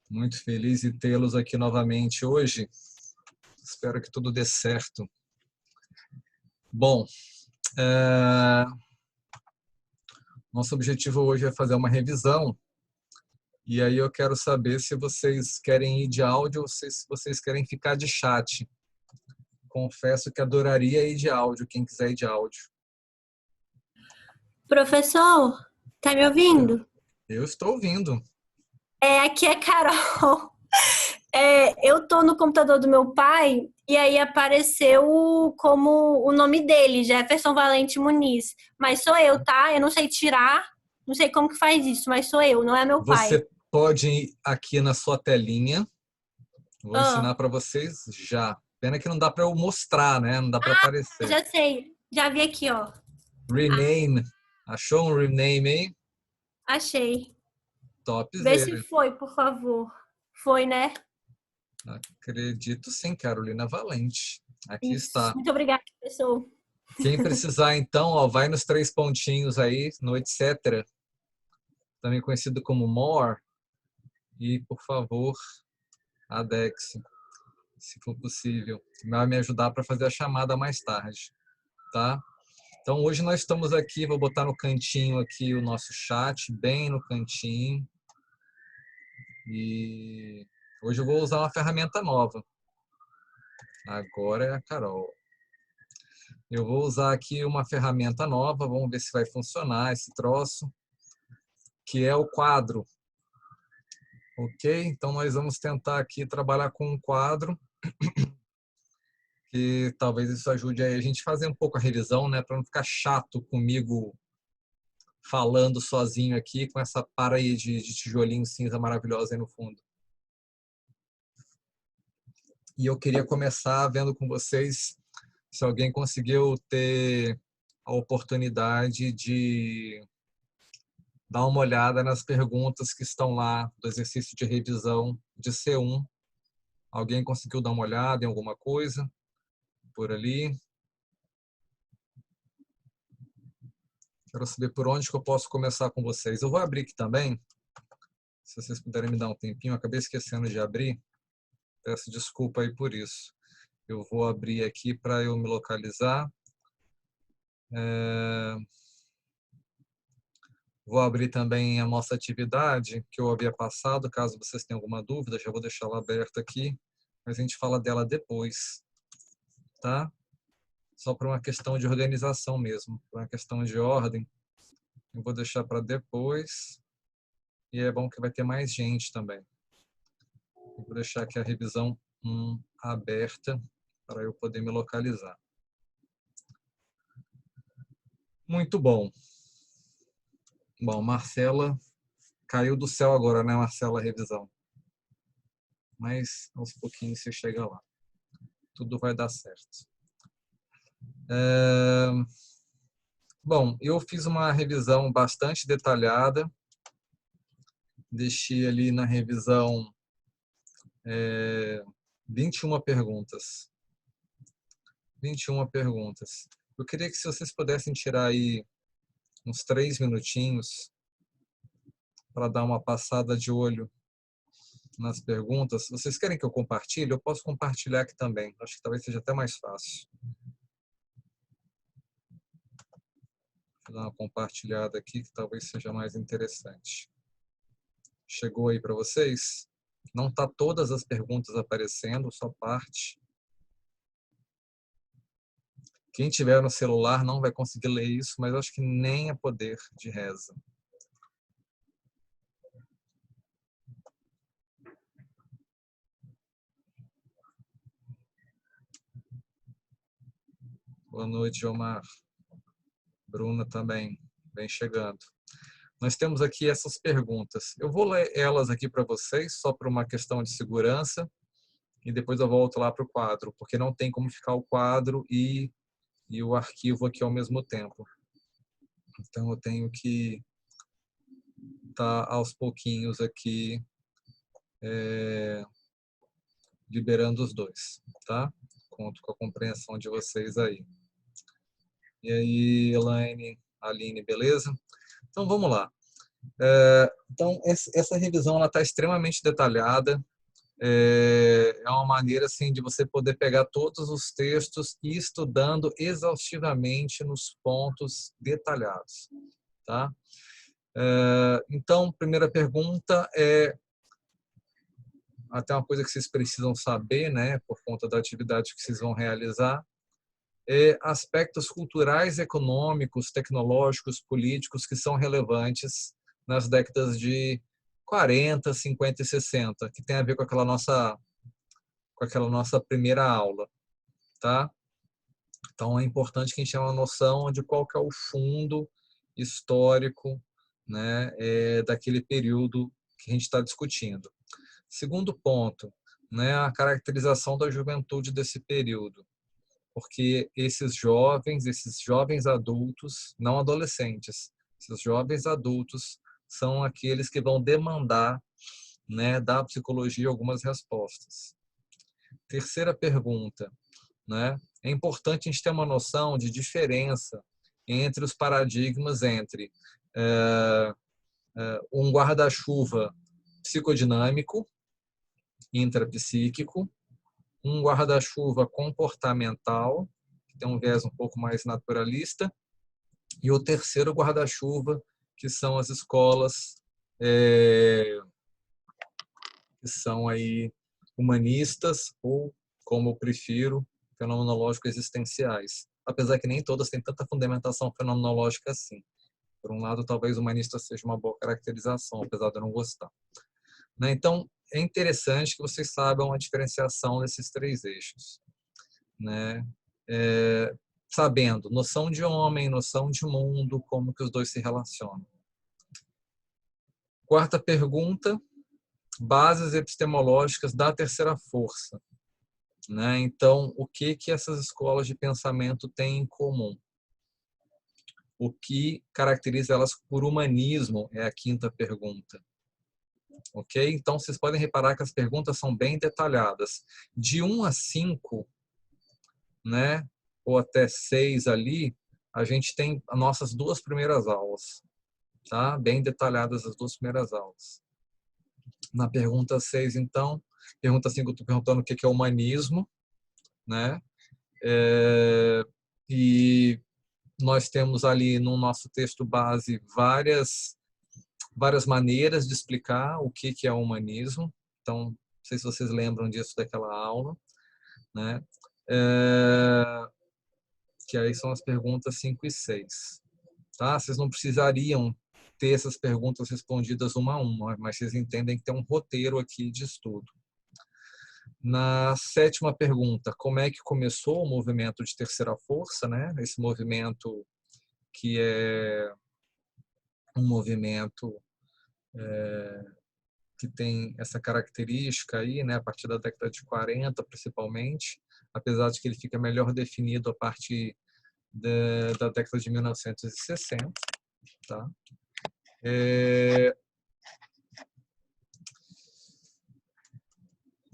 Muito feliz de tê-los aqui novamente hoje. Espero que tudo dê certo. Bom, nosso objetivo hoje é fazer uma revisão. E aí eu quero saber se vocês querem ir de áudio ou se vocês querem ficar de chat. Confesso que adoraria ir de áudio, quem quiser ir de áudio. Professor, tá me ouvindo? Eu estou ouvindo. Aqui é Carol. Eu tô no computador do meu pai e aí apareceu como o nome dele, Jefferson Valente Muniz. Mas sou eu, tá? Eu não sei tirar, não sei como que faz isso, mas sou eu, não é meu pai. Você pode ir aqui na sua telinha. Vou ensinar Ah, para vocês já. Pena que não dá para eu mostrar, né? Não dá para aparecer. já sei, já vi aqui, ó. Rename. Achou um rename aí? Achei. Vê se Topzera. foi, por favor. Foi, né? Acredito sim, Carolina Valente. Aqui Isso. está. Muito obrigada, professor. Quem precisar, então, ó, vai nos 3 pontinhos aí, no etc., também conhecido como more, e, por favor, adexe, se for possível. Vai me ajudar para fazer a chamada mais tarde, tá? Então, hoje nós estamos aqui, vou botar no cantinho aqui o nosso chat, bem no cantinho. E hoje eu vou usar uma ferramenta nova. Agora é a Carol. Eu vou usar aqui uma ferramenta nova, vamos ver se vai funcionar esse troço, que é o quadro. Ok? Então nós vamos tentar aqui trabalhar com um quadro, que talvez isso ajude a gente a fazer um pouco a revisão, né? Para não ficar chato comigo falando sozinho aqui com essa parede de tijolinho cinza maravilhosa aí no fundo. E eu queria começar vendo com vocês se alguém conseguiu ter a oportunidade de dar uma olhada nas perguntas que estão lá do exercício de revisão de C1. Alguém conseguiu dar uma olhada em alguma coisa por ali? Quero saber por onde que eu posso começar com vocês. Eu vou abrir aqui também, se vocês puderem me dar um tempinho. Eu acabei esquecendo de abrir. Peço desculpa aí por isso. Eu vou abrir aqui para eu me localizar. Vou abrir também a nossa atividade que eu havia passado, caso vocês tenham alguma dúvida, já vou deixar ela aberta aqui, mas a gente fala dela depois, tá? Só por uma questão de organização mesmo, por uma questão de ordem. Eu vou deixar para depois e é bom que vai ter mais gente também. Eu vou deixar aqui a revisão 1 aberta para eu poder me localizar. Muito bom. Bom, Marcela caiu do céu agora, né, Marcela, a revisão. Mas aos pouquinhos você chega lá. Tudo vai dar certo. Bom, eu fiz uma revisão bastante detalhada. Deixei ali na revisão 21 perguntas. 21 perguntas. Eu queria que se vocês pudessem tirar aí uns 3 minutinhos para dar uma passada de olho nas perguntas. Vocês querem que eu compartilhe? Eu posso compartilhar aqui também. Acho que talvez seja até mais fácil. Vou dar uma compartilhada aqui que talvez seja mais interessante. Chegou aí para vocês? Não está todas as perguntas aparecendo, só parte. Quem tiver no celular não vai conseguir ler isso, mas eu acho que nem é poder de reza. Boa noite, Omar. Bruna também, vem chegando. Nós temos aqui essas perguntas. Eu vou ler elas aqui para vocês, só por uma questão de segurança, e depois eu volto lá para o quadro, porque não tem como ficar o quadro e o arquivo aqui ao mesmo tempo. Então eu tenho que estar aos pouquinhos aqui liberando os dois, tá? Conto com a compreensão de vocês aí. E aí, Elaine, Aline, beleza? Então vamos lá. Então, essa revisão está extremamente detalhada. É uma maneira assim, de você poder pegar todos os textos e ir estudando exaustivamente nos pontos detalhados. Tá? Então, primeira pergunta é até uma coisa que vocês precisam saber, né, por conta da atividade que vocês vão realizar, aspectos culturais, econômicos, tecnológicos, políticos que são relevantes nas décadas de 40, 50 e 60, que tem a ver com aquela nossa primeira aula, tá? Então é importante que a gente tenha uma noção de qual que é o fundo histórico, né, daquele período que a gente está discutindo. Segundo ponto, né, a caracterização da juventude desse período, porque esses jovens adultos, não adolescentes, esses jovens adultos são aqueles que vão demandar, né, da psicologia algumas respostas. Terceira pergunta, né, é importante a gente ter uma noção de diferença entre os paradigmas entre um guarda-chuva psicodinâmico, intrapsíquico, um guarda-chuva comportamental, que tem um viés um pouco mais naturalista, e o terceiro guarda-chuva, que são as escolas que são aí humanistas ou, como eu prefiro, fenomenológico-existenciais. Apesar que nem todas têm tanta fundamentação fenomenológica assim. Por um lado, talvez humanista seja uma boa caracterização, apesar de eu não gostar. Né? Então, é interessante que vocês saibam a diferenciação desses três eixos. Né? Sabendo noção de homem, noção de mundo, como que os dois se relacionam. Quarta pergunta, bases epistemológicas da terceira força. Né? Então, o que essas escolas de pensamento têm em comum? O que caracteriza elas por humanismo é a quinta pergunta. Ok? Então, vocês podem reparar que as perguntas são bem detalhadas. De 1 a 5, né, ou até 6 ali, a gente tem as nossas duas primeiras aulas. Tá? Bem detalhadas as duas primeiras aulas. Na pergunta 6, então, pergunta 5, eu estou perguntando o que é humanismo. Né? E nós temos ali no nosso texto base várias maneiras de explicar o que é o humanismo. Então, não sei se vocês lembram disso daquela aula, né? Que aí são as perguntas 5 e 6. Tá? Vocês não precisariam ter essas perguntas respondidas uma a uma, mas vocês entendem que tem um roteiro aqui de estudo. Na sétima pergunta, como é que começou o movimento de terceira força, né? Esse movimento que é um movimento que tem essa característica aí, né, a partir da década de 40, principalmente, apesar de que ele fica melhor definido a partir da década de 1960, tá?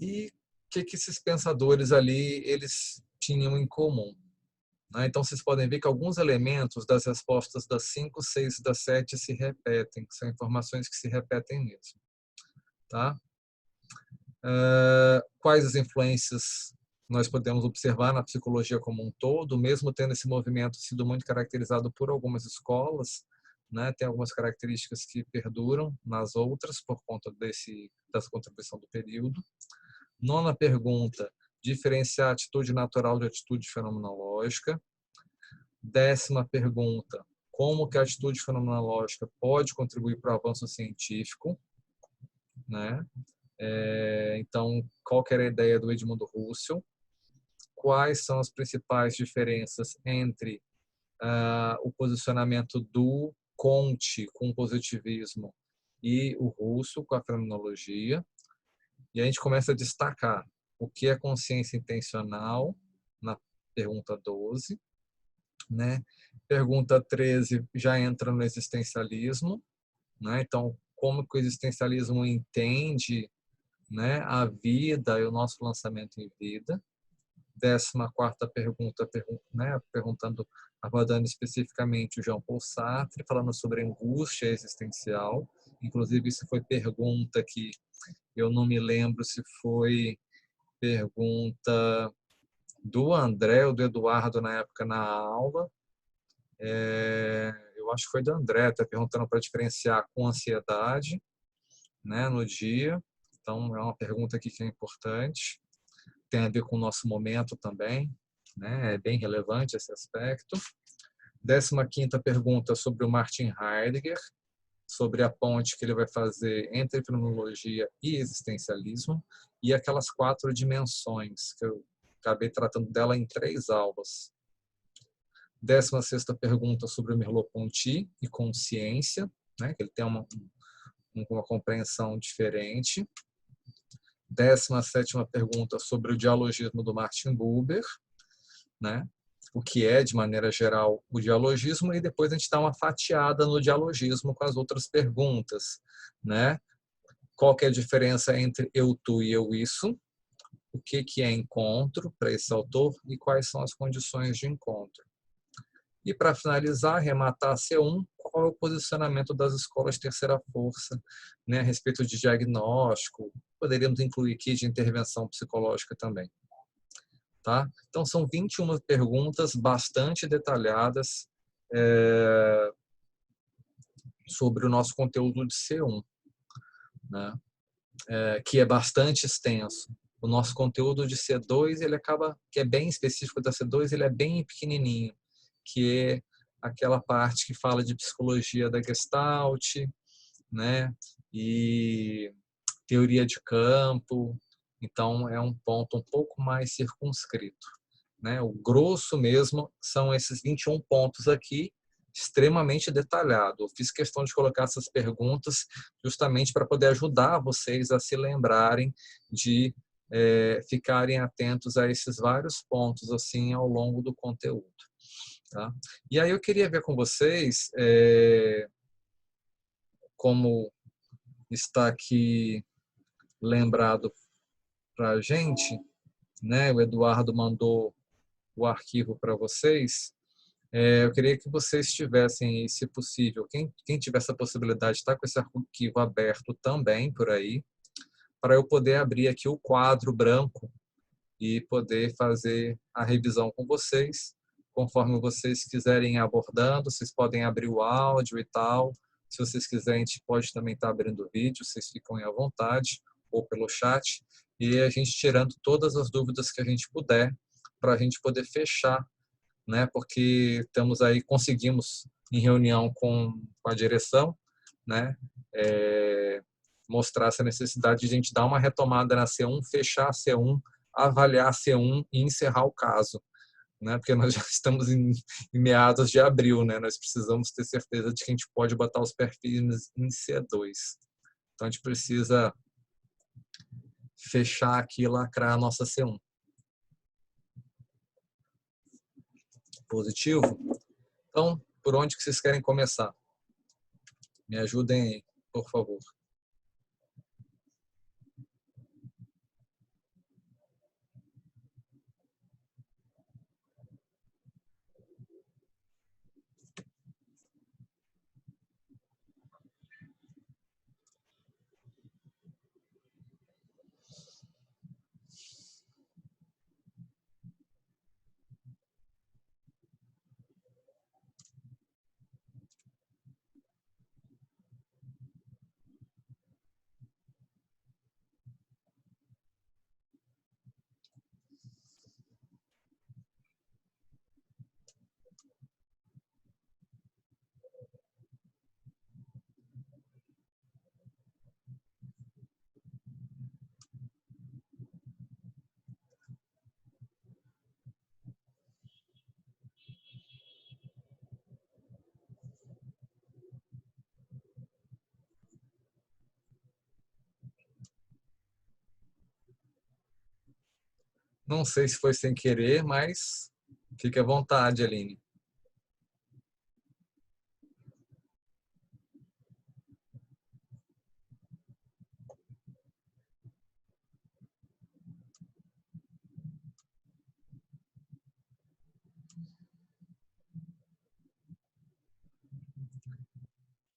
E o que esses pensadores ali eles tinham em comum? Né? Então, vocês podem ver que alguns elementos das respostas das 5, 6 e das 7 se repetem, são informações que se repetem mesmo. Tá? Quais as influências nós podemos observar na psicologia como um todo, mesmo tendo esse movimento sido muito caracterizado por algumas escolas, né? Tem algumas características que perduram nas outras por conta dessa contribuição do período. Nona pergunta, diferenciar atitude natural de atitude fenomenológica. 10ª pergunta, como que a atitude fenomenológica pode contribuir para o avanço científico, né? Então, qual que era a ideia do Edmundo Husserl? Quais são as principais diferenças entre o posicionamento do Comte com o positivismo e o Husserl com a fenomenologia? E a gente começa a destacar o que é consciência intencional na pergunta 12, né? Pergunta 13 já entra no existencialismo, né? Então, como que o existencialismo entende, né, a vida e o nosso lançamento em vida. 14ª pergunta, né, perguntando abordando especificamente o Jean-Paul Sartre, falando sobre angústia existencial. Inclusive, isso foi pergunta que eu não me lembro se foi pergunta do André ou do Eduardo na época na aula. Eu acho que foi do André, está perguntando para diferenciar com ansiedade, né, no dia. Então, é uma pergunta aqui que é importante. Tem a ver com o nosso momento também, né? É bem relevante esse aspecto. 15ª pergunta sobre o Martin Heidegger, sobre a ponte que ele vai fazer entre fenomenologia e existencialismo, e aquelas 4 dimensões, que eu acabei tratando dela em 3 aulas. 16ª pergunta sobre o Merleau-Ponty e consciência, né? Que ele tem uma compreensão diferente. 17ª pergunta sobre o dialogismo do Martin Buber, né? O que é, de maneira geral, o dialogismo, e depois a gente dá uma fatiada no dialogismo com as outras perguntas, né? Qual que é a diferença entre eu, tu e eu, isso? O que é encontro para esse autor e quais são as condições de encontro? E, para finalizar, arrematar a C1, qual é o posicionamento das escolas terceira força, né, a respeito de diagnóstico, poderíamos incluir aqui de intervenção psicológica também. Tá? Então, são 21 perguntas bastante detalhadas sobre o nosso conteúdo de C1, né? Que é bastante extenso. O nosso conteúdo de C2, ele acaba, que é bem específico da C2, ele é bem pequenininho, que é aquela parte que fala de psicologia da Gestalt, né? E teoria de campo. Então, é um ponto um pouco mais circunscrito, né? O grosso mesmo são esses 21 pontos aqui, extremamente detalhado. Eu fiz questão de colocar essas perguntas justamente para poder ajudar vocês a se lembrarem de ficarem atentos a esses vários pontos assim ao longo do conteúdo. Tá? E aí eu queria ver com vocês como está aqui lembrado para a gente, né? O Eduardo mandou o arquivo para vocês. Eu queria que vocês tivessem, se possível, quem tiver essa possibilidade, está com esse arquivo aberto também por aí, para eu poder abrir aqui o quadro branco e poder fazer a revisão com vocês. Conforme vocês quiserem ir abordando, vocês podem abrir o áudio e tal. Se vocês quiserem, a gente pode também estar abrindo o vídeo, vocês ficam à vontade, ou pelo chat, e a gente tirando todas as dúvidas que a gente puder, para a gente poder fechar, né? Porque estamos aí, conseguimos, em reunião com a direção, né? Mostrar essa necessidade de a gente dar uma retomada na C1, fechar a C1, avaliar a C1 e encerrar o caso, né? Porque nós já estamos em meados de abril, né? Nós precisamos ter certeza de que a gente pode botar os perfis em C2. Então, a gente precisa fechar aqui e lacrar a nossa C1. Positivo? Então, por onde que vocês querem começar? Me ajudem aí, por favor. Não sei se foi sem querer, mas fique à vontade, Aline.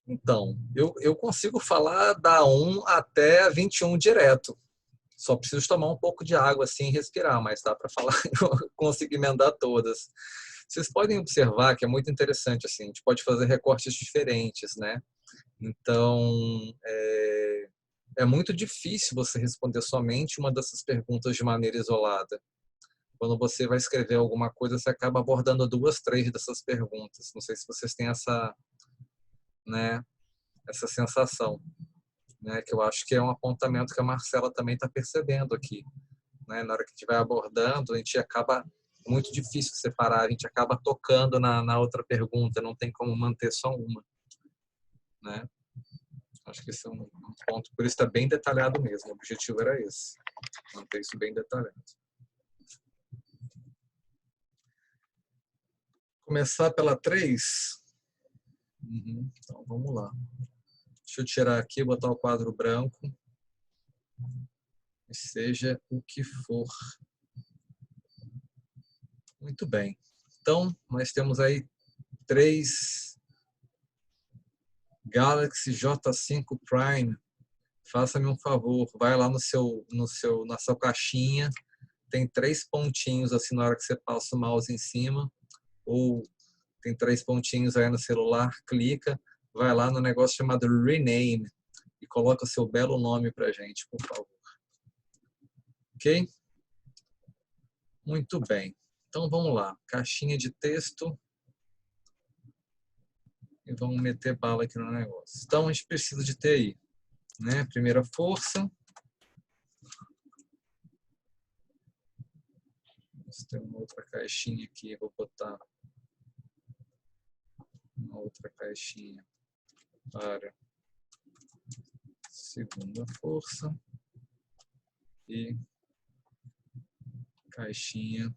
Então, eu consigo falar da 1 até 21 direto. Só preciso tomar um pouco de água assim e respirar, mas dá para falar, eu consigo emendar todas. Vocês podem observar que é muito interessante, assim, a gente pode fazer recortes diferentes, né? Então, é muito difícil você responder somente uma dessas perguntas de maneira isolada. Quando você vai escrever alguma coisa, você acaba abordando 2, 3 dessas perguntas. Não sei se vocês têm essa, né, essa sensação, né, que eu acho que é um apontamento que a Marcela também está percebendo aqui, né? Na hora que a gente vai abordando, a gente acaba muito difícil separar, a gente acaba tocando na outra pergunta, não tem como manter só uma, né? Acho que esse é um ponto, por isso está bem detalhado mesmo, o objetivo era esse, manter isso bem detalhado. Começar pela 3? Então, vamos lá. Deixa eu tirar aqui, botar o quadro branco. Seja o que for. Muito bem. Então, nós temos aí 3 Galaxy J5 Prime. Faça-me um favor, vai lá na sua caixinha. Tem 3 pontinhos assim na hora que você passa o mouse em cima. Ou tem 3 pontinhos aí no celular, clica, vai lá no negócio chamado Rename e coloca o seu belo nome pra gente, por favor. Ok? Muito bem. Então vamos lá. Caixinha de texto. E vamos meter bala aqui no negócio. Então a gente precisa de ter aí, né? Primeira força. Vamos ter uma outra caixinha aqui. Vou botar uma outra caixinha para segunda força. E caixinha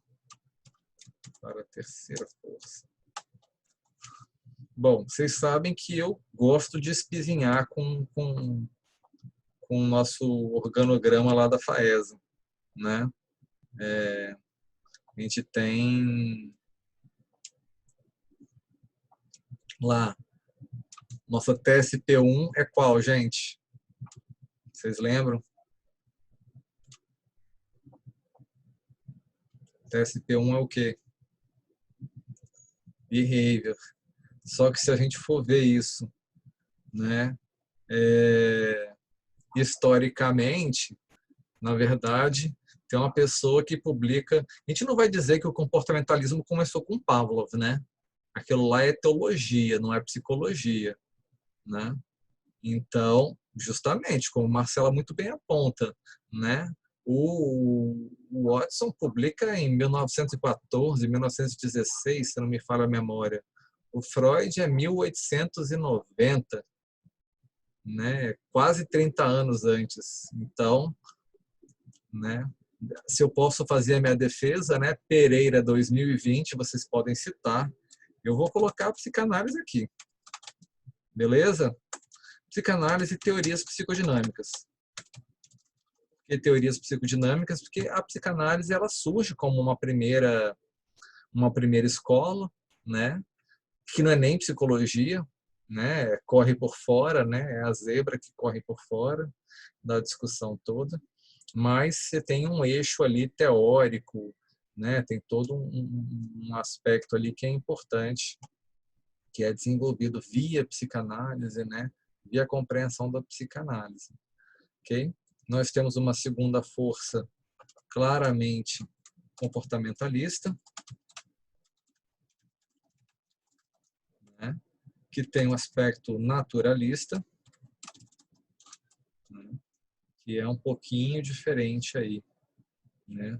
para a terceira força. Bom, vocês sabem que eu gosto de espizinhar com o nosso organograma lá da FAESA, né? A gente tem lá, nossa TSP1 é qual, gente? Vocês lembram? TSP1 é o quê? Behavior. Só que se a gente for ver isso, né, historicamente, na verdade, tem uma pessoa que publica... A gente não vai dizer que o comportamentalismo começou com Pavlov, né? Aquilo lá é teologia, não é psicologia, né? Então, justamente, como Marcela muito bem aponta, né? O Watson publica em 1914, 1916, se não me falha a memória. O Freud é 1890, né? Quase 30 anos antes. Então, né? Se eu posso fazer a minha defesa, né? Pereira 2020, vocês podem citar. Eu vou colocar a psicanálise aqui. Beleza? Psicanálise e teorias psicodinâmicas. E teorias psicodinâmicas, porque a psicanálise ela surge como uma primeira escola, né? Que não é nem psicologia, né? Corre por fora, né? É a zebra que corre por fora da discussão toda. Mas você tem um eixo ali teórico, né? Tem todo um aspecto ali que é importante, que é desenvolvido via psicanálise, né? Via compreensão da psicanálise. Ok? Nós temos uma segunda força claramente comportamentalista, né? Que tem um aspecto naturalista, né? Que é um pouquinho diferente aí, né?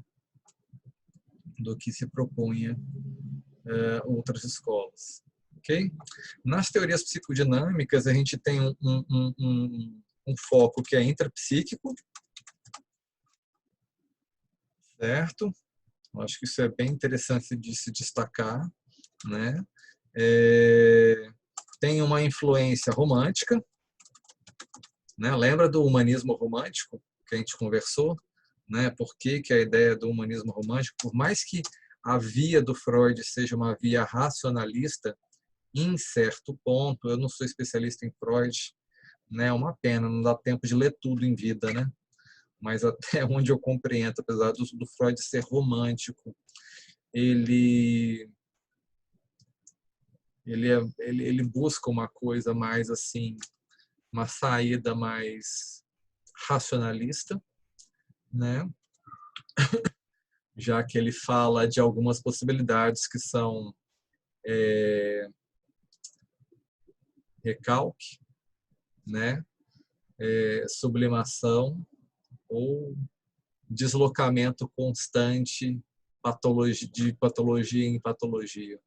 Do que se propunha outras escolas. Okay? Nas teorias psicodinâmicas, a gente tem um foco que é intrapsíquico, certo? Acho que isso é bem interessante de se destacar, né? Tem uma influência romântica, né? Lembra do humanismo romântico que a gente conversou, né? Por que a ideia do humanismo romântico, por mais que a via do Freud seja uma via racionalista, em certo ponto, eu não sou especialista em Freud, né? É uma pena, não dá tempo de ler tudo em vida, né? Mas até onde eu compreendo, apesar do Freud ser romântico, ele ele busca uma coisa mais assim, uma saída mais racionalista, né? Já que ele fala de algumas possibilidades que são recalque, né? Sublimação ou deslocamento constante de patologia em patologia.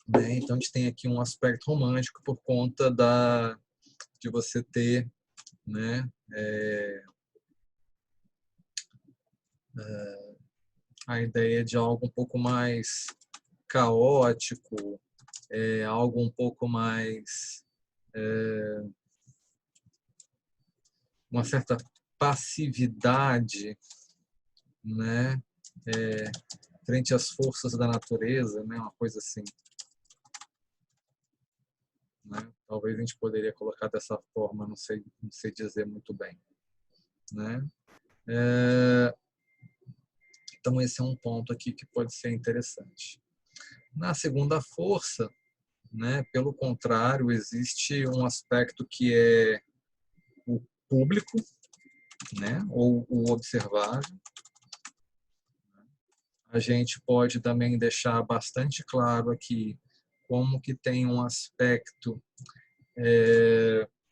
Né? Então, a gente tem aqui um aspecto romântico por conta de você ter, né, a ideia de algo um pouco mais caótico, algo um pouco mais uma certa passividade, né, frente às forças da natureza, né, uma coisa assim. Né? Talvez a gente poderia colocar dessa forma, não sei dizer muito bem. Né? Então, esse é um ponto aqui que pode ser interessante. Na segunda força, né, pelo contrário, existe um aspecto que é o público, né, ou o observável. A gente pode também deixar bastante claro aqui como que tem um aspecto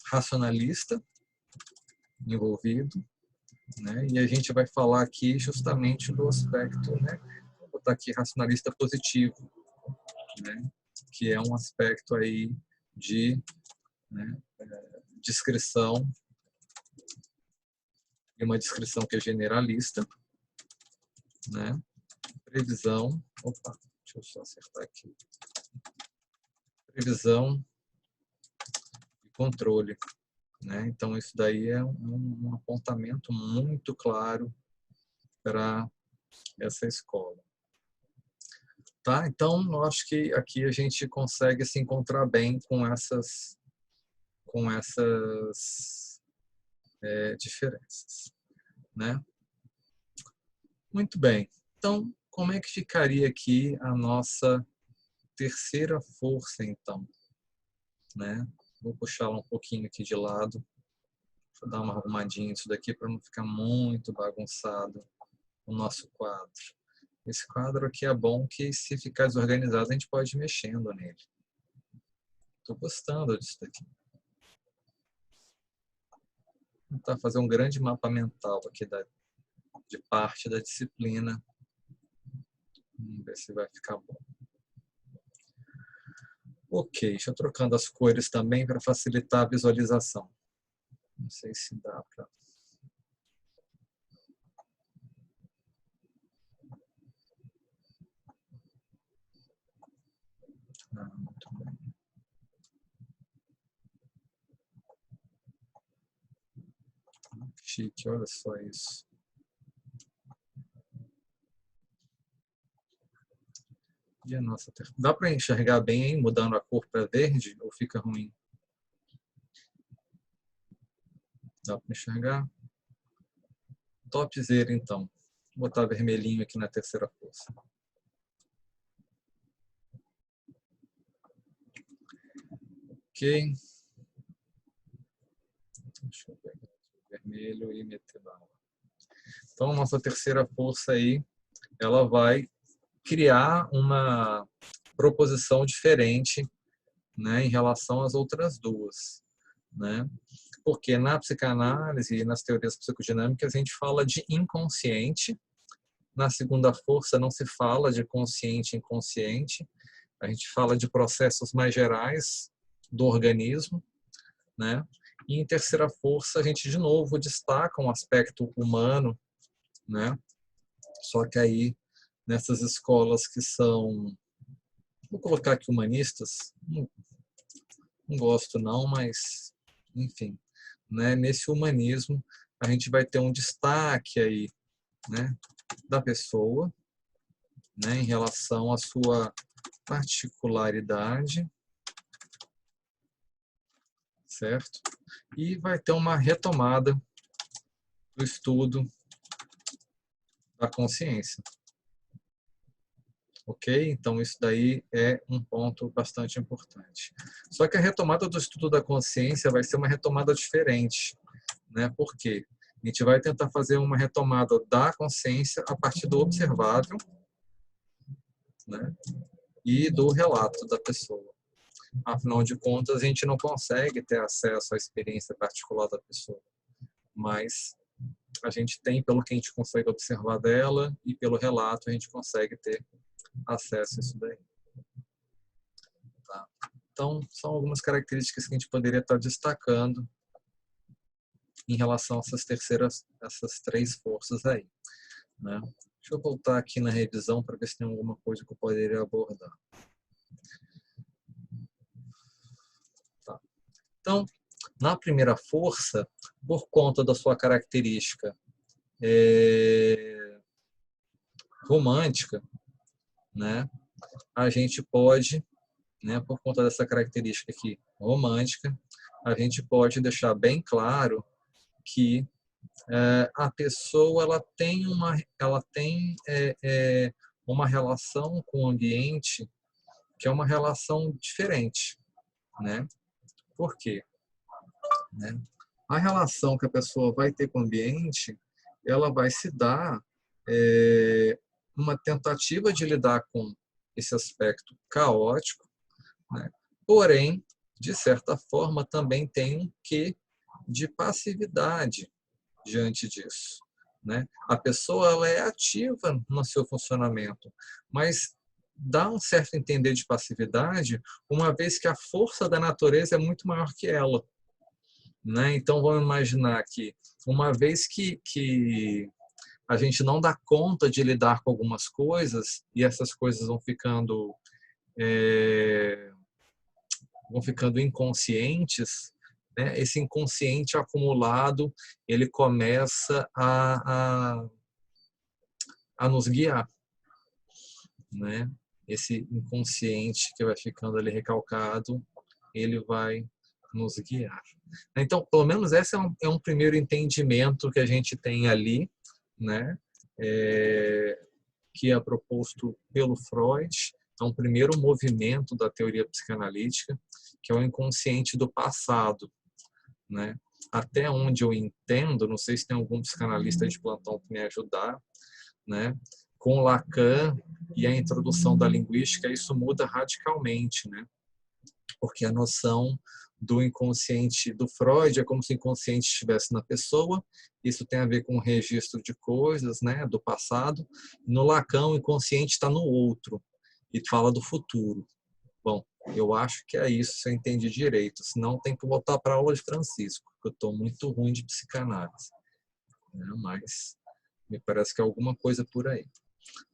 racionalista envolvido, né? E a gente vai falar aqui justamente do aspecto, né? Vou botar aqui racionalista positivo, né? Que é um aspecto aí de, né, descrição, e uma descrição que é generalista, né? Previsão, opa, deixa eu só acertar aqui. Previsão e controle. Né? Então, isso daí é um apontamento muito claro para essa escola. Tá? Então, eu acho que aqui a gente consegue se encontrar bem com essas diferenças. Né? Muito bem. Então, como é que ficaria aqui a nossa terceira força, então? Né? Vou puxá-la um pouquinho aqui de lado. Vou dar uma arrumadinha nisso daqui para não ficar muito bagunçado o nosso quadro. Esse quadro aqui é bom que, se ficar desorganizado, a gente pode ir mexendo nele. Estou gostando disso daqui. Vou tentar fazer um grande mapa mental aqui de parte da disciplina. Vamos ver se vai ficar bom. Ok, deixa eu trocando as cores também para facilitar a visualização. Não sei se dá para... muito bem. Chique, olha só isso. E a nossa... Dá para enxergar bem, hein, mudando a cor para verde ou fica ruim? Dá para enxergar? Topzera, então. Vou botar vermelhinho aqui na terceira força. Ok. Deixa eu pegar o vermelho e meter bala. Então, nossa terceira força aí, ela vai criar uma proposição diferente, né, em relação às outras duas. Né? Porque na psicanálise e nas teorias psicodinâmicas a gente fala de inconsciente. Na segunda força não se fala de consciente e inconsciente. A gente fala de processos mais gerais do organismo. Né? E em terceira força a gente de novo destaca um aspecto humano, né? Só que aí nessas escolas que são, vou colocar aqui humanistas, não gosto não, mas enfim, né? Nesse humanismo a gente vai ter um destaque aí, né, da pessoa, né, em relação à sua particularidade, certo? E vai ter uma retomada do estudo da consciência. Ok? Então, isso daí é um ponto bastante importante. Só que a retomada do estudo da consciência vai ser uma retomada diferente, né? Por quê? A gente vai tentar fazer uma retomada da consciência a partir do observável, né? E do relato da pessoa. Afinal de contas, a gente não consegue ter acesso à experiência particular da pessoa, mas a gente tem, pelo que a gente consegue observar dela e pelo relato, a gente consegue ter acesso a isso daí. Tá? Então, são algumas características que a gente poderia estar destacando em relação a essas três forças aí, né? Deixa eu voltar aqui na revisão para ver se tem alguma coisa que eu poderia abordar. Tá. Então, na primeira força, por conta da sua característica romântica, né, a gente pode, né, por conta dessa característica aqui romântica, a gente pode deixar bem claro que a pessoa ela tem uma relação com o ambiente que é uma relação diferente, né? Por quê? Né? A relação que a pessoa vai ter com o ambiente, ela vai se dar uma tentativa de lidar com esse aspecto caótico, né? Porém, de certa forma, também tem um quê de passividade diante disso, né? A pessoa ela é ativa no seu funcionamento, mas dá um certo entender de passividade, uma vez que a força da natureza é muito maior que ela, né? Então vamos imaginar que uma vez que a gente não dá conta de lidar com algumas coisas e essas coisas vão ficando inconscientes, né? Esse inconsciente acumulado ele começa a nos guiar, né? Esse inconsciente que vai ficando ali recalcado, ele vai nos guiar. Então, pelo menos esse é um primeiro entendimento que a gente tem ali, né? Que é proposto pelo Freud. É um primeiro movimento da teoria psicanalítica, que é o inconsciente do passado, né? Até onde eu entendo, não sei se tem algum psicanalista de plantão que me ajudar, né? Com Lacan e a introdução da linguística, isso muda radicalmente, né? Porque a noção do inconsciente do Freud é como se o inconsciente estivesse na pessoa, isso tem a ver com o registro de coisas, né, do passado. No Lacan, o inconsciente está no outro e fala do futuro. Bom, eu acho que é isso, se eu entendi direito. Senão tem que voltar para a aula de Francisco, porque eu estou muito ruim de psicanálise, né? Mas me parece que é alguma coisa por aí.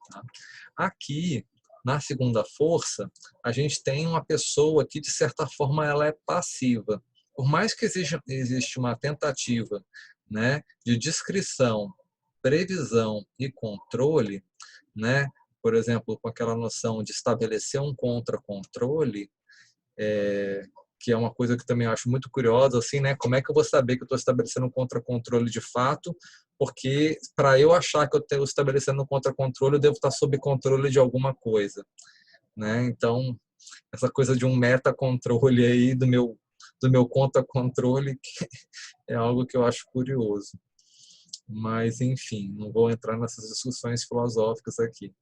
Tá? Aqui, na segunda força, a gente tem uma pessoa que, de certa forma, ela é passiva. Por mais que existe uma tentativa, né, de descrição, previsão e controle, né, por exemplo, com aquela noção de estabelecer um contra-controle, que é uma coisa que também eu acho muito curiosa, assim, né? Como é que eu vou saber que eu estou estabelecendo um contra-controle de fato? Porque para eu achar que eu estou estabelecendo um contra-controle, eu devo estar sob controle de alguma coisa, né? Então, essa coisa de um meta-controle aí do meu contra-controle é algo que eu acho curioso. Mas, enfim, não vou entrar nessas discussões filosóficas aqui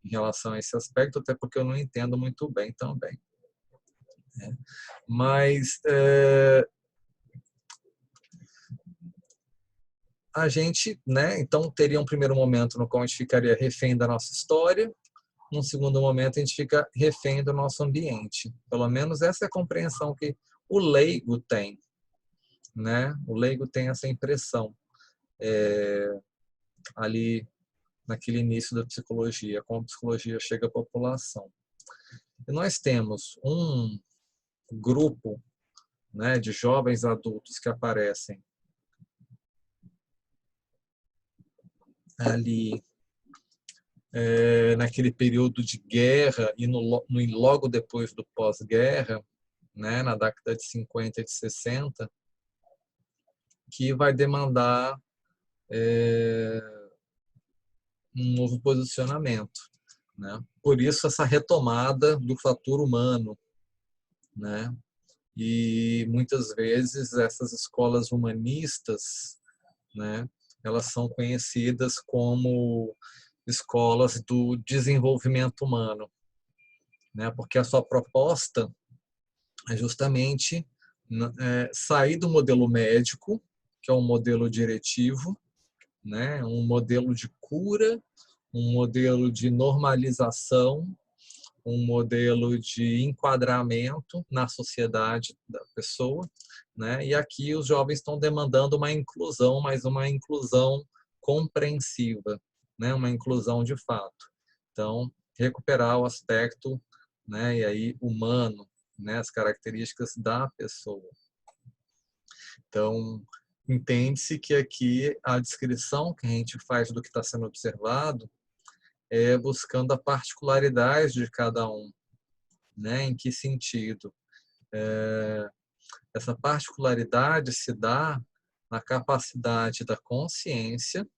em relação a esse aspecto, até porque eu não entendo muito bem também. Mas a gente, né, então teria um primeiro momento no qual a gente ficaria refém da nossa história, num segundo momento a gente fica refém do nosso ambiente. Pelo menos essa é a compreensão que o leigo tem, né? O leigo tem essa impressão ali naquele início da psicologia, como a psicologia chega à população. E nós temos um grupo, né, de jovens adultos que aparecem ali naquele período de guerra e logo depois do pós-guerra, né, na década de 50 e de 60, que vai demandar um novo posicionamento, né? Por isso essa retomada do fator humano, né? E muitas vezes essas escolas humanistas, né, elas são conhecidas como escolas do desenvolvimento humano, né? Porque a sua proposta é justamente sair do modelo médico, que é um modelo diretivo, né? Um modelo de cura, um modelo de normalização, um modelo de enquadramento na sociedade da pessoa, né? E aqui os jovens estão demandando uma inclusão, mas uma inclusão compreensiva, né? Uma inclusão de fato. Então, recuperar o aspecto, né? E aí humano, né? As características da pessoa. Então, entende-se que aqui a descrição que a gente faz do que está sendo observado é buscando a particularidade de cada um, né? Em que sentido? Essa particularidade se dá na capacidade da consciência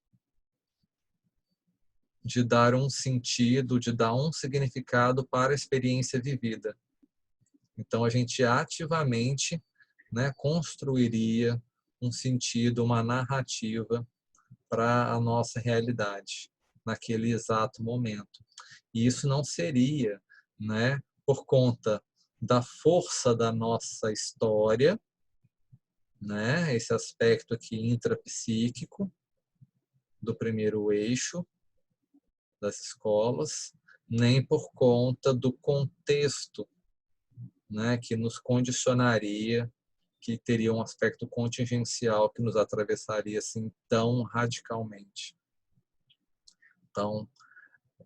de dar um sentido, de dar um significado para a experiência vivida. Então, a gente ativamente, né, construiria um sentido, uma narrativa para a nossa realidade naquele exato momento. E isso não seria, né, por conta da força da nossa história, né, esse aspecto aqui intrapsíquico do primeiro eixo das escolas, nem por conta do contexto, né, que nos condicionaria, que teria um aspecto contingencial que nos atravessaria assim tão radicalmente. Então,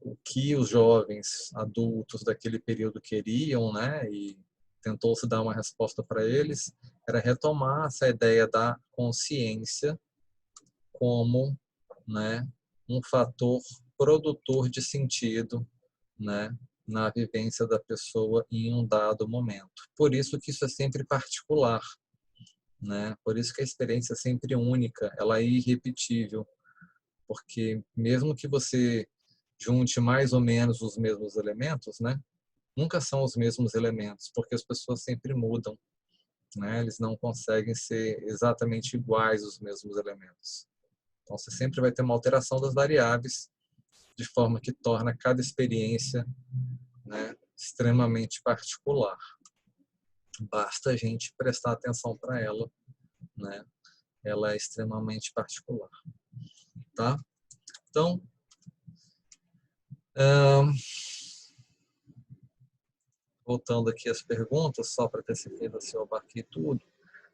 o que os jovens adultos daquele período queriam, né, e tentou-se dar uma resposta para eles, era retomar essa ideia da consciência como, né, um fator produtor de sentido, né, na vivência da pessoa em um dado momento. Por isso que isso é sempre particular, né? Por isso que a experiência é sempre única, ela é irrepetível, porque mesmo que você junte mais ou menos os mesmos elementos, né? Nunca são os mesmos elementos, porque as pessoas sempre mudam, né? Eles não conseguem ser exatamente iguais os mesmos elementos. Então você sempre vai ter uma alteração das variáveis, de forma que torna cada experiência, né, extremamente particular. Basta a gente prestar atenção para ela, né? Ela é extremamente particular, tá? Então, voltando aqui às perguntas, só para ter certeza se eu abarquei tudo,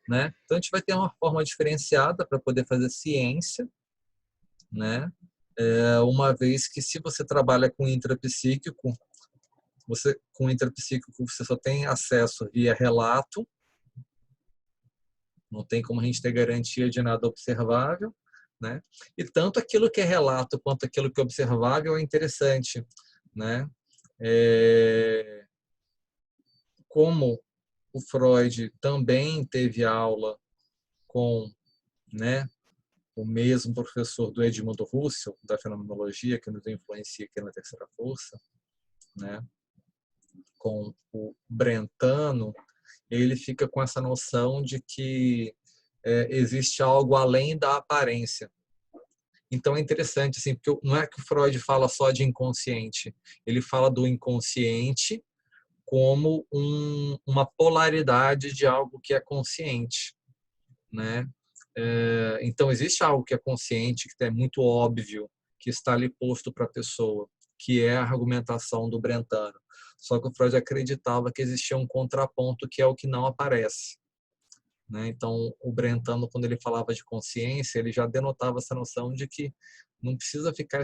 né? Então, a gente vai ter uma forma diferenciada para poder fazer ciência, né? Uma vez que se você trabalha com intrapsíquico, você só tem acesso via relato, não tem como a gente ter garantia de nada observável, né? E tanto aquilo que é relato quanto aquilo que é observável é interessante, né? Como o Freud também teve aula com, né, o mesmo professor do Edmundo Husserl, da fenomenologia, que nos influencia aqui na Terceira Força, né, com o Brentano, ele fica com essa noção de que existe algo além da aparência. Então é interessante, assim, porque não é que o Freud fala só de inconsciente, ele fala do inconsciente como uma polaridade de algo que é consciente, né? Então existe algo que é consciente, que é muito óbvio, que está ali posto para a pessoa, que é a argumentação do Brentano. Só que o Freud acreditava que existia um contraponto que é o que não aparece, né? Então o Brentano, quando ele falava de consciência, ele já denotava essa noção de que não precisa ficar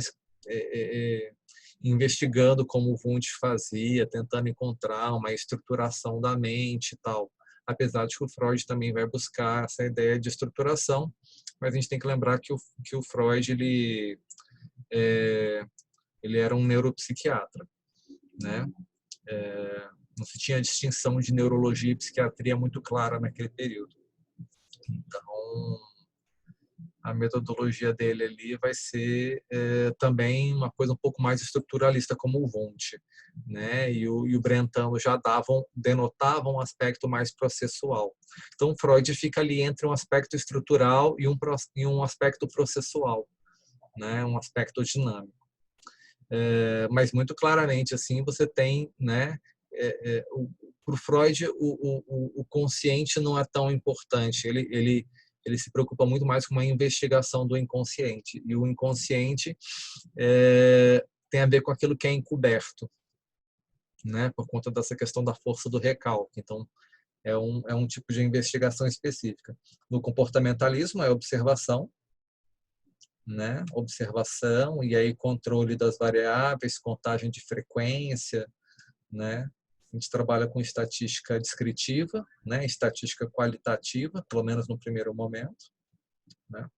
investigando como o Wundt fazia, tentando encontrar uma estruturação da mente e tal. Apesar de que o Freud também vai buscar essa ideia de estruturação, mas a gente tem que lembrar que o Freud ele era um neuropsiquiatra, né? Não se tinha distinção de neurologia e psiquiatria muito clara naquele período. Então, a metodologia dele ali vai ser também uma coisa um pouco mais estruturalista, como o Wundt, né? E o Brentano já denotavam um aspecto mais processual. Então, Freud fica ali entre um aspecto estrutural e um aspecto processual, né? Um aspecto dinâmico. Mas muito claramente assim você tem, né? Para o Freud o consciente não é tão importante. Ele se preocupa muito mais com uma investigação do inconsciente, e o inconsciente tem a ver com aquilo que é encoberto, né? Por conta dessa questão da força do recalque. Então é um tipo de investigação específica. No comportamentalismo é observação, né? Observação e aí controle das variáveis, contagem de frequência, né? A gente trabalha com estatística descritiva, né? Estatística qualitativa, pelo menos no primeiro momento, né?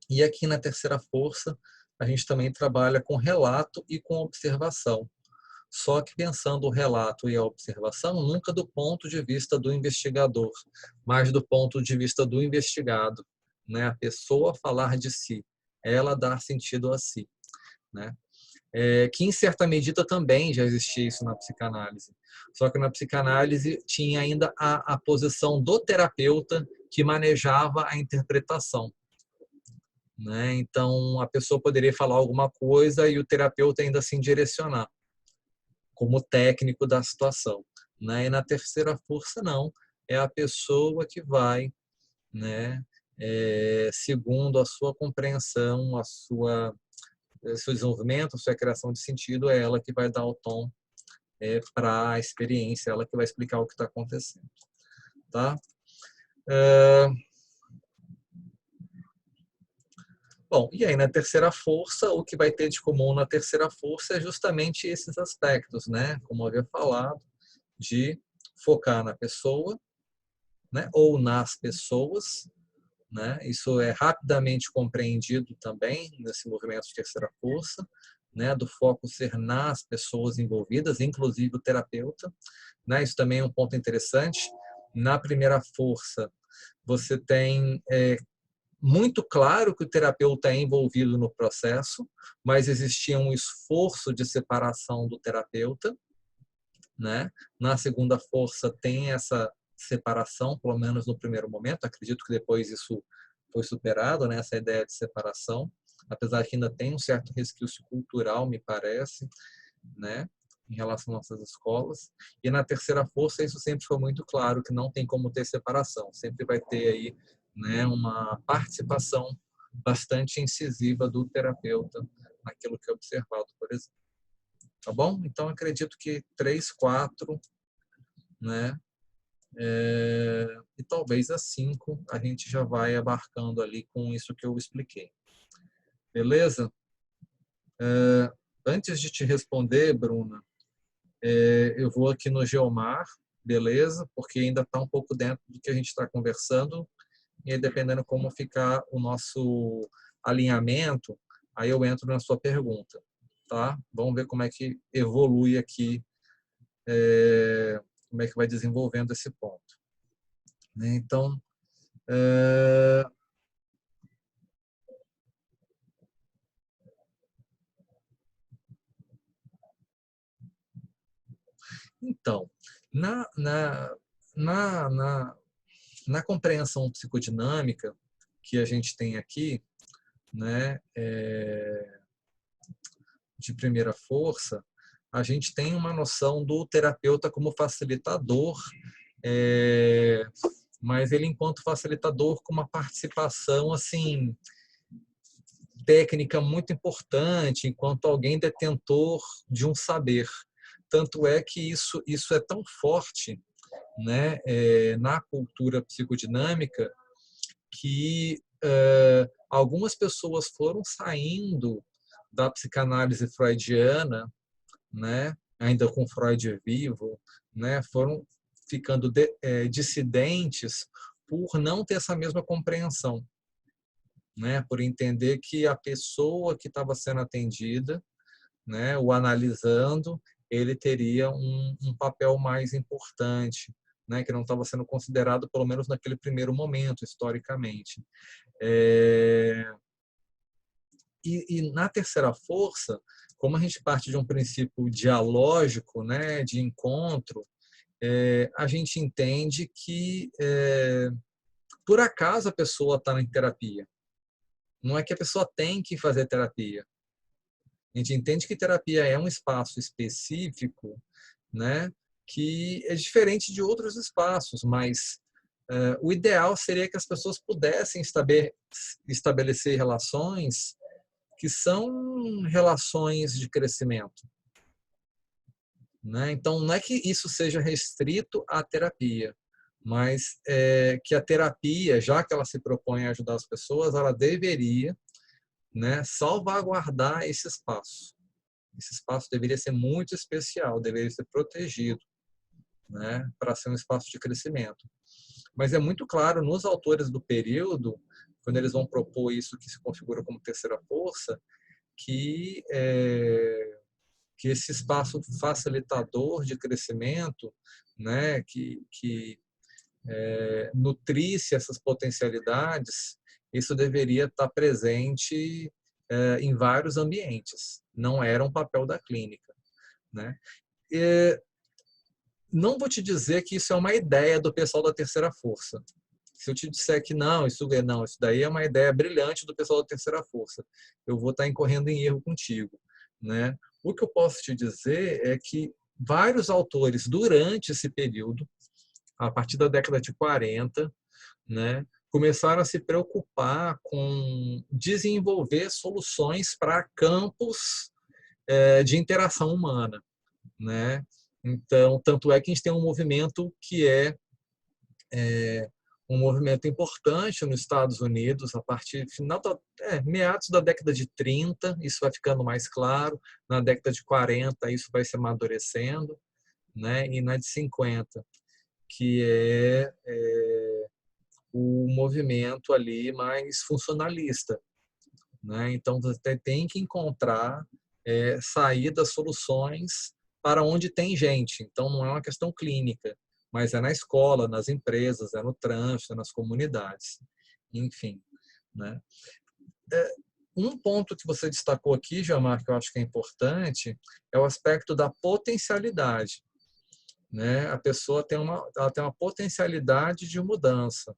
E aqui na terceira força a gente também trabalha com relato e com observação. Só que pensando o relato e a observação nunca do ponto de vista do investigador, mas do ponto de vista do investigado, né? A pessoa falar de si, ela dar sentido a si, né? Que em certa medida também já existia isso na psicanálise. Só que na psicanálise tinha ainda a posição do terapeuta que manejava a interpretação, né? Então a pessoa poderia falar alguma coisa e o terapeuta ainda assim direcionar como técnico da situação, né? E na terceira força não, é a pessoa que vai, né? Segundo a sua compreensão, seu desenvolvimento, a sua criação de sentido, é ela que vai dar o tom para a experiência, ela que vai explicar o que está acontecendo, tá? Bom, e aí na terceira força, o que vai ter de comum na terceira força é justamente esses aspectos, né? Como eu havia falado, de focar na pessoa, né? Ou nas pessoas, né? Isso é rapidamente compreendido também nesse movimento de terceira força, né? Do foco ser nas pessoas envolvidas, inclusive o terapeuta, né? Isso também é um ponto interessante. Na primeira força, você tem muito claro que o terapeuta é envolvido no processo, mas existia um esforço de separação do terapeuta, né? Na segunda força tem essa separação, pelo menos no primeiro momento. Acredito que depois isso foi superado, né? Essa ideia de separação, apesar que ainda tem um certo resquício cultural, me parece, né? Em relação às nossas escolas. E na terceira força isso sempre foi muito claro, que não tem como ter separação. Sempre vai ter aí, né, uma participação bastante incisiva do terapeuta naquilo que é observado, por exemplo. Tá bom? Então, acredito que 3, 4, né? E talvez a 5 a gente já vai abarcando ali com isso que eu expliquei. Beleza? Antes de te responder, Bruna, eu vou aqui no Geomar, beleza? Porque ainda está um pouco dentro do que a gente está conversando, e aí, dependendo como ficar o nosso alinhamento, aí eu entro na sua pergunta, tá? Vamos ver como é que evolui aqui, como é que vai desenvolvendo esse ponto, né? Então, na, na, na, na, na compreensão psicodinâmica que a gente tem aqui, né, de primeira força, a gente tem uma noção do terapeuta como facilitador, mas ele enquanto facilitador com uma participação assim técnica muito importante, enquanto alguém detentor de um saber. Tanto é que isso é tão forte, né, na cultura psicodinâmica, que algumas pessoas foram saindo da psicanálise freudiana, né, ainda com Freud vivo, né, foram ficando dissidentes por não ter essa mesma compreensão, né, por entender que a pessoa que estava sendo atendida, né, o analisando, ele teria um papel mais importante, né, que não estava sendo considerado, pelo menos naquele primeiro momento, historicamente. E na terceira força, como a gente parte de um princípio dialógico, né, de encontro, a gente entende que, por acaso, a pessoa está em terapia. Não é que a pessoa tem que fazer terapia. A gente entende que terapia é um espaço específico, né, que é diferente de outros espaços, mas o ideal seria que as pessoas pudessem estabelecer relações que são relações de crescimento, né? Então, não é que isso seja restrito à terapia, mas que a terapia, já que ela se propõe a ajudar as pessoas, ela deveria, né, salvaguardar esse espaço. Esse espaço deveria ser muito especial, deveria ser protegido, né, para ser um espaço de crescimento. Mas é muito claro nos autores do período, quando eles vão propor isso que se configura como terceira força, que esse espaço facilitador de crescimento, né, que nutrisse essas potencialidades, isso deveria estar presente em vários ambientes. Não era um papel da clínica, né? Não vou te dizer que isso é uma ideia do pessoal da terceira força. Se eu te disser que não, isso daí é uma ideia brilhante do pessoal da terceira força, eu vou estar incorrendo em erro contigo, né? O que eu posso te dizer é que vários autores durante esse período, a partir da década de 40, né, começaram a se preocupar com desenvolver soluções para campos de interação humana, né? Então, tanto é que a gente tem um movimento que é um movimento importante nos Estados Unidos, a partir meados da década de 30, isso vai ficando mais claro, na década de 40 isso vai se amadurecendo, né? E na de 50, que o movimento ali mais funcionalista, né? Então, você tem que encontrar saídas, soluções para onde tem gente. Então, não é uma questão clínica, mas é na escola, nas empresas, é no trânsito, é nas comunidades. Enfim, né? Um ponto que você destacou aqui, Jamar, que eu acho que é importante, é o aspecto da potencialidade, né? A pessoa ela tem uma potencialidade de mudança,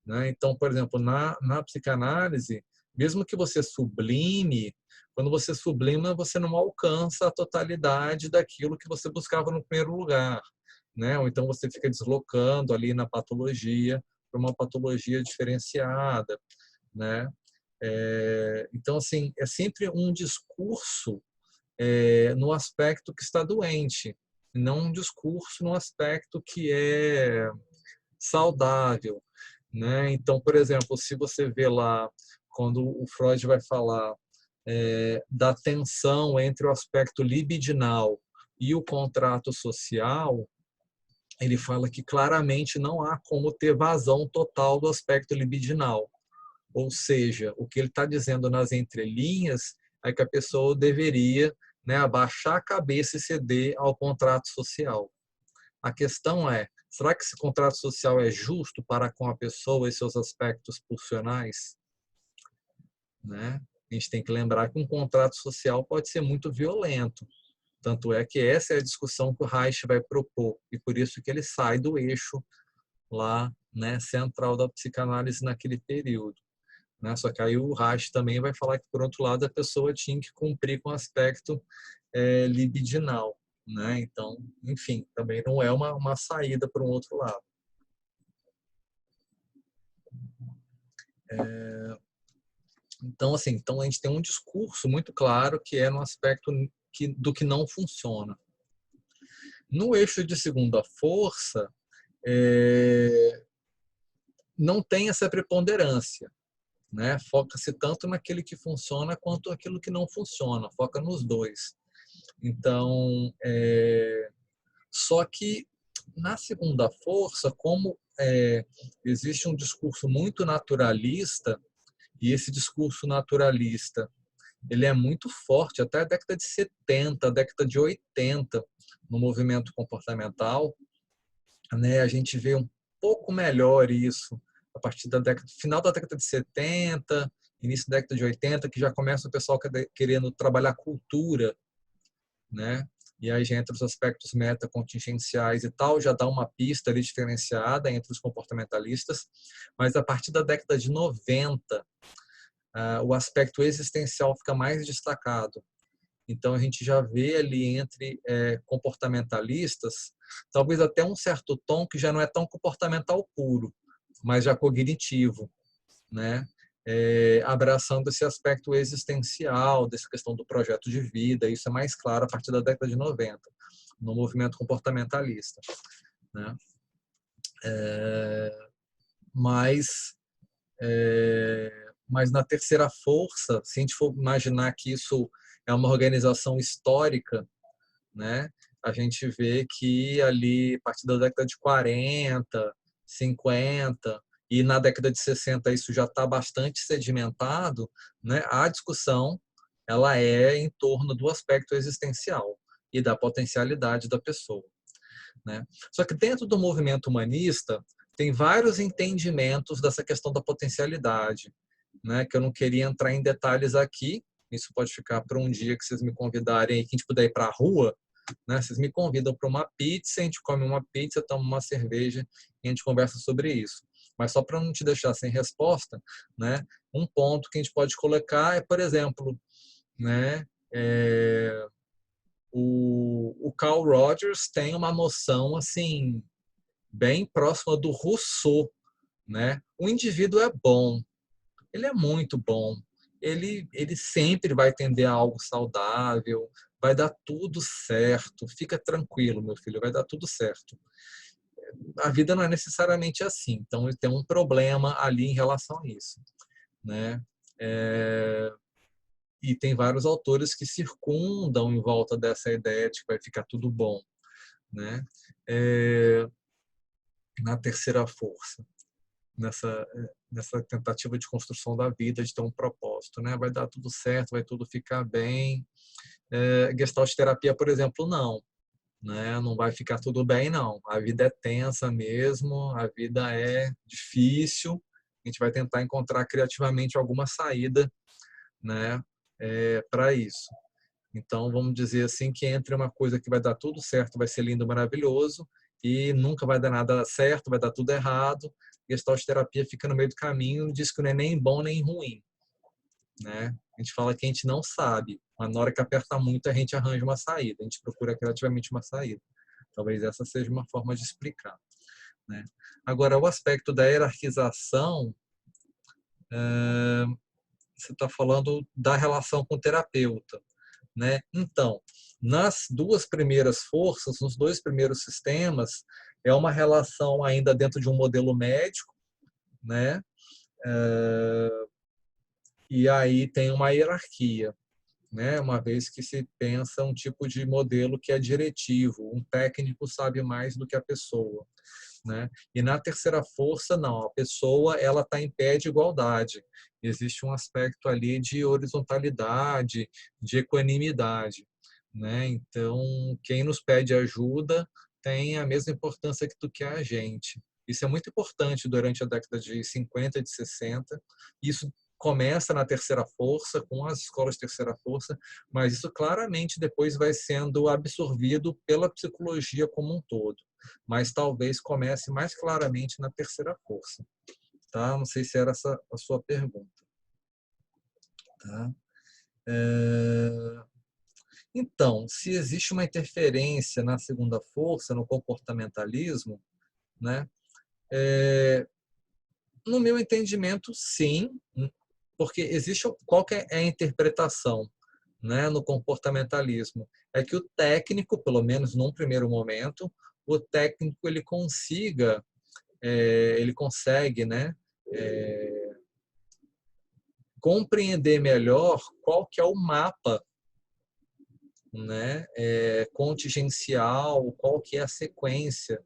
né? Então, por exemplo, na psicanálise, mesmo que você sublime, quando você sublima, você não alcança a totalidade daquilo que você buscava no primeiro lugar, né? Ou então você fica deslocando ali na patologia para uma patologia diferenciada, né? Então, assim, é sempre um discurso no aspecto que está doente, não um discurso no aspecto que é saudável, né? Então, por exemplo, se você vê lá, quando o Freud vai falar da tensão entre o aspecto libidinal e o contrato social, ele fala que claramente não há como ter vazão total do aspecto libidinal. Ou seja, o que ele está dizendo nas entrelinhas é que a pessoa deveria, né, abaixar a cabeça e ceder ao contrato social. A questão é, será que esse contrato social é justo para com a pessoa e seus aspectos pulsionais? Né? A gente tem que lembrar que um contrato social pode ser muito violento. Tanto é que essa é a discussão que o Reich vai propor, e por isso que ele sai do eixo lá, né, central da psicanálise naquele período. Né? Só que aí o Reich também vai falar que, por outro lado, a pessoa tinha que cumprir com o aspecto libidinal. Né? Então, enfim, também não é uma saída para um outro lado. Então, assim, então a gente tem um discurso muito claro que é no aspecto do que não funciona. No eixo de segunda força, não tem essa preponderância, né? Foca-se tanto naquele que funciona quanto aquilo que não funciona, foca nos dois. Então, só que na segunda força, como existe um discurso muito naturalista, e esse discurso naturalista ele é muito forte, até a década de 70, a década de 80, no movimento comportamental, né? A gente vê um pouco melhor isso a partir da década, final da década de 70, início da década de 80, que já começa o pessoal querendo trabalhar cultura, né? E aí já entra os aspectos metacontingenciais e tal, já dá uma pista ali diferenciada entre os comportamentalistas, mas a partir da década de 90, o aspecto existencial fica mais destacado. Então a gente já vê ali entre comportamentalistas, talvez até um certo tom que já não é tão comportamental puro, mas já cognitivo, né? Abraçando esse aspecto existencial, dessa questão do projeto de vida. Isso é mais claro a partir da década de 90, no movimento comportamentalista, né? Mas, mas na terceira força, se a gente for imaginar que isso é uma organização histórica, né? A gente vê que ali, a partir da década de 40, 50 e na década de 60 isso já está bastante sedimentado, né? A discussão ela é em torno do aspecto existencial e da potencialidade da pessoa, né? Só que dentro do movimento humanista tem vários entendimentos dessa questão da potencialidade, né? Que eu não queria entrar em detalhes aqui. Isso pode ficar para um dia que vocês me convidarem e que a gente puder ir para a rua, né? Vocês me convidam para uma pizza, a gente come uma pizza, toma uma cerveja e a gente conversa sobre isso. Mas só para não te deixar sem resposta, né? Um ponto que a gente pode colocar é, por exemplo, né? O Carl Rogers tem uma noção assim bem próxima do Rousseau, né? O indivíduo é bom, ele é muito bom. Ele sempre vai tender a algo saudável, vai dar tudo certo. Fica tranquilo, meu filho, vai dar tudo certo. A vida não é necessariamente assim, então ele tem um problema ali em relação a isso, né? E tem vários autores que circundam em volta dessa ideia de que vai ficar tudo bom, né? Na terceira força, nessa tentativa de construção da vida, de ter um propósito, né? Vai dar tudo certo, vai tudo ficar bem. Gestalt terapia, por exemplo, não, né? Não vai ficar tudo bem, não. A vida é tensa mesmo, a vida é difícil. A gente vai tentar encontrar criativamente alguma saída, né? Para isso. Então, vamos dizer assim que entre uma coisa que vai dar tudo certo, vai ser lindo, maravilhoso, e nunca vai dar nada certo, vai dar tudo errado. Gestalt terapia fica no meio do caminho, diz que não é nem bom nem ruim, né? A gente fala que a gente não sabe, mas na hora que aperta muito a gente arranja uma saída, a gente procura criativamente uma saída. Talvez essa seja uma forma de explicar, né? Agora, o aspecto da hierarquização, você está falando da relação com o terapeuta, né? Então, nas duas primeiras forças, nos dois primeiros sistemas, é uma relação ainda dentro de um modelo médico, né? E aí tem uma hierarquia, né? Uma vez que se pensa um tipo de modelo que é diretivo, um técnico sabe mais do que a pessoa, né? E na terceira força, não, a pessoa ela está em pé de igualdade. Existe um aspecto ali de horizontalidade, de equanimidade, né? Então, quem nos pede ajuda tem a mesma importância que tu que a gente. Isso é muito importante durante a década de 50 e de 60. Isso começa na terceira força, com as escolas de terceira força, mas isso claramente depois vai sendo absorvido pela psicologia como um todo. Mas talvez comece mais claramente na terceira força. Tá? Não sei se era essa a sua pergunta. Tá? Então, se existe uma interferência na segunda força, no comportamentalismo, né? No meu entendimento, sim, porque existe qual que é a interpretação, né, no comportamentalismo? É que o técnico, pelo menos num primeiro momento, o técnico ele consegue, né, compreender melhor qual que é o mapa, né, contingencial, qual que é a sequência,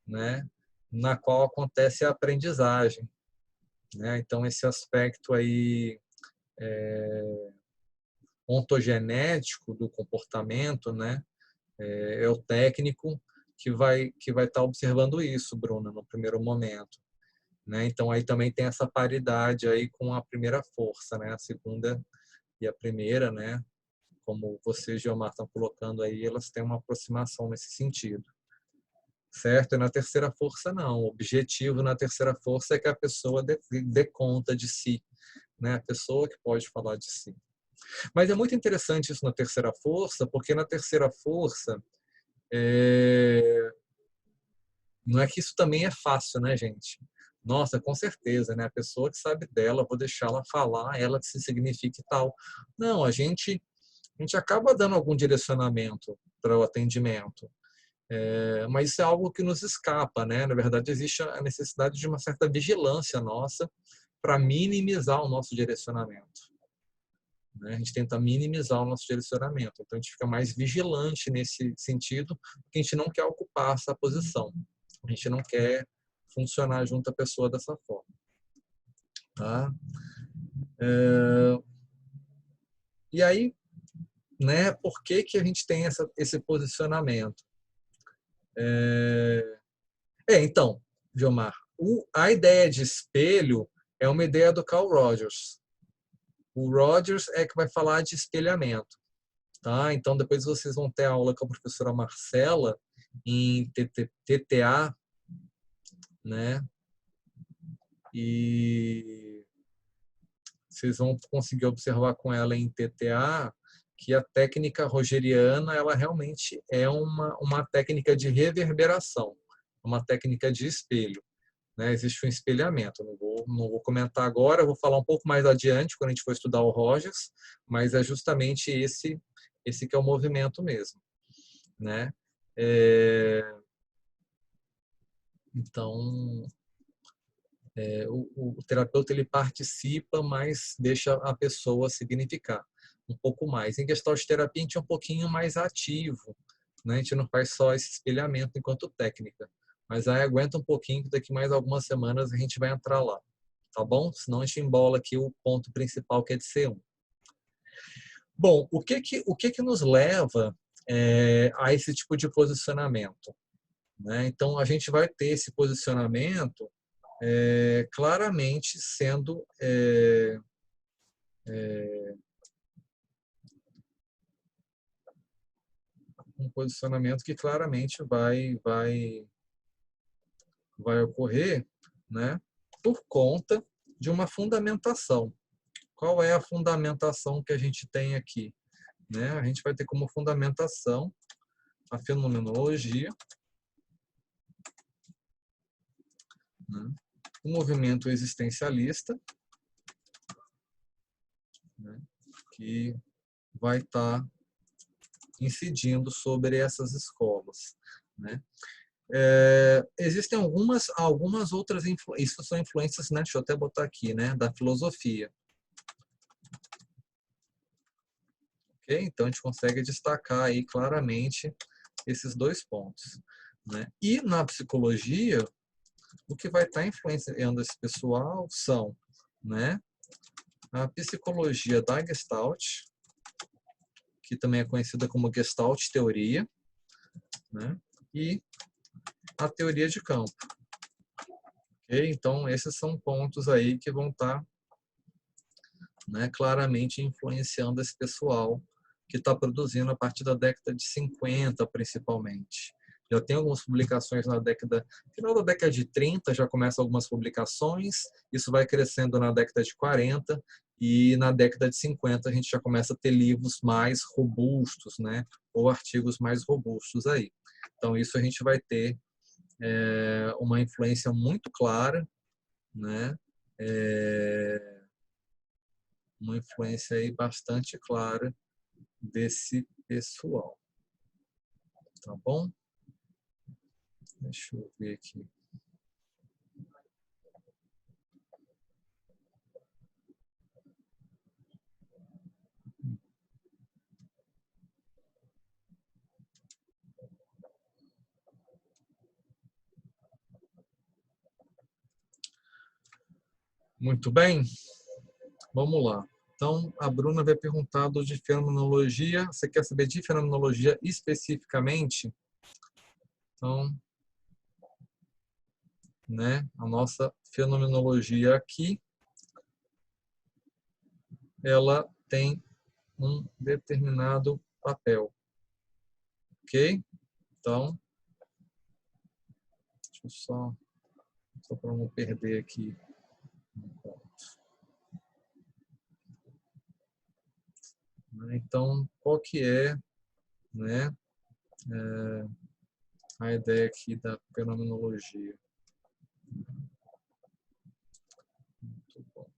né, na qual acontece a aprendizagem, né? Então esse aspecto aí ontogenético do comportamento, né? É o técnico que vai estar observando isso, Bruna, no primeiro momento, né? Então aí também tem essa paridade aí com a primeira força, né? A segunda e a primeira, né? Como você, Geomar, estão colocando aí, elas têm uma aproximação nesse sentido, certo? E na terceira força não. O objetivo na terceira força é que a pessoa dê conta de si, né? A pessoa que pode falar de si. Mas é muito interessante isso na terceira força, porque na terceira força não é que isso também é fácil, né, gente? Nossa, com certeza, né? A pessoa que sabe dela, vou deixar ela falar, ela que se signifique e tal. Não, a gente acaba dando algum direcionamento para o atendimento. Mas isso é algo que nos escapa, né? Na verdade, existe a necessidade de uma certa vigilância nossa para minimizar o nosso direcionamento, né? A gente tenta minimizar o nosso direcionamento. Então, a gente fica mais vigilante nesse sentido, porque a gente não quer ocupar essa posição. A gente não quer funcionar junto à pessoa dessa forma. Tá? E aí, né, por que a gente tem esse posicionamento? Então, Gilmar, a ideia de espelho é uma ideia do Carl Rogers. O Rogers é que vai falar de espelhamento. Tá? Então, depois vocês vão ter aula com a professora Marcela em TTA, né? E vocês vão conseguir observar com ela em TTA que a técnica rogeriana ela realmente é uma técnica de reverberação, uma técnica de espelho, né? Existe um espelhamento. Não vou comentar agora, eu vou falar um pouco mais adiante quando a gente for estudar o Rogers, mas é justamente esse que é o movimento mesmo, né? Então, o terapeuta ele participa, mas deixa a pessoa significar um pouco mais. Em Gestalt terapia, a gente é um pouquinho mais ativo, né? A gente não faz só esse espelhamento enquanto técnica, mas aí aguenta um pouquinho, que daqui mais algumas semanas a gente vai entrar lá, tá bom? Senão a gente embola aqui o ponto principal, que é de C1. Bom, o que nos leva a esse tipo de posicionamento, né? Então, a gente vai ter esse posicionamento claramente sendo um posicionamento que claramente vai ocorrer, né, por conta de uma fundamentação. Qual é a fundamentação que a gente tem aqui? Né? A gente vai ter como fundamentação a fenomenologia, né, o movimento existencialista, né, que vai estar incidindo sobre essas escolas, né? Existem algumas outras influências, isso são influências, né? Deixa eu até botar aqui, né? Da filosofia. Okay? Então a gente consegue destacar aí claramente esses dois pontos, né? E na psicologia, o que vai estar influenciando esse pessoal são, né, a psicologia da Gestalt, que também é conhecida como Gestalt teoria, né, e a teoria de campo. Okay? Então, esses são pontos aí que vão estar, né, claramente influenciando esse pessoal que está produzindo a partir da década de 50, principalmente. Já tem algumas publicações final da década de 30, já começam algumas publicações, isso vai crescendo na década de 40, e na década de 50 a gente já começa a ter livros mais robustos, né, ou artigos mais robustos aí. Então, isso a gente vai ter uma influência muito clara, né, uma influência aí bastante clara desse pessoal. Tá bom? Deixa eu ver aqui. Muito bem, vamos lá. Então, a Bruna vai perguntar de fenomenologia. Você quer saber de fenomenologia especificamente? Então, né, a nossa fenomenologia aqui, ela tem um determinado papel. Ok? Então, deixa eu só para não perder aqui. Então, qual que é, né, a ideia aqui da fenomenologia? Muito bom.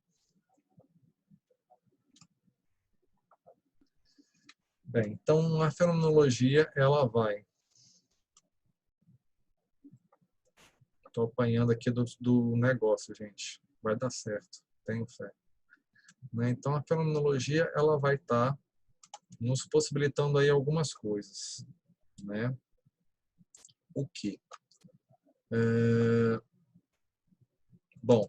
Bem, então a fenomenologia, ela vai... Estou apanhando aqui do negócio, gente. Vai dar certo, tenho fé. Né? Então a fenomenologia, ela vai estar nos possibilitando aí algumas coisas, né? O quê? Bom,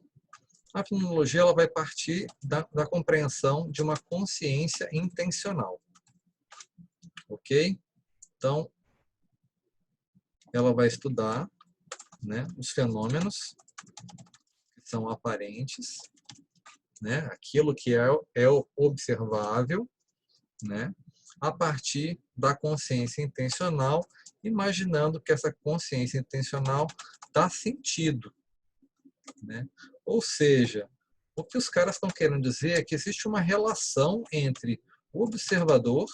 a fenomenologia, ela vai partir da compreensão de uma consciência intencional, ok? Então, ela vai estudar, né, os fenômenos que são aparentes, né, aquilo que é observável, né, a partir da consciência intencional, imaginando que essa consciência intencional dá sentido, né? Ou seja, o que os caras estão querendo dizer é que existe uma relação entre o observador,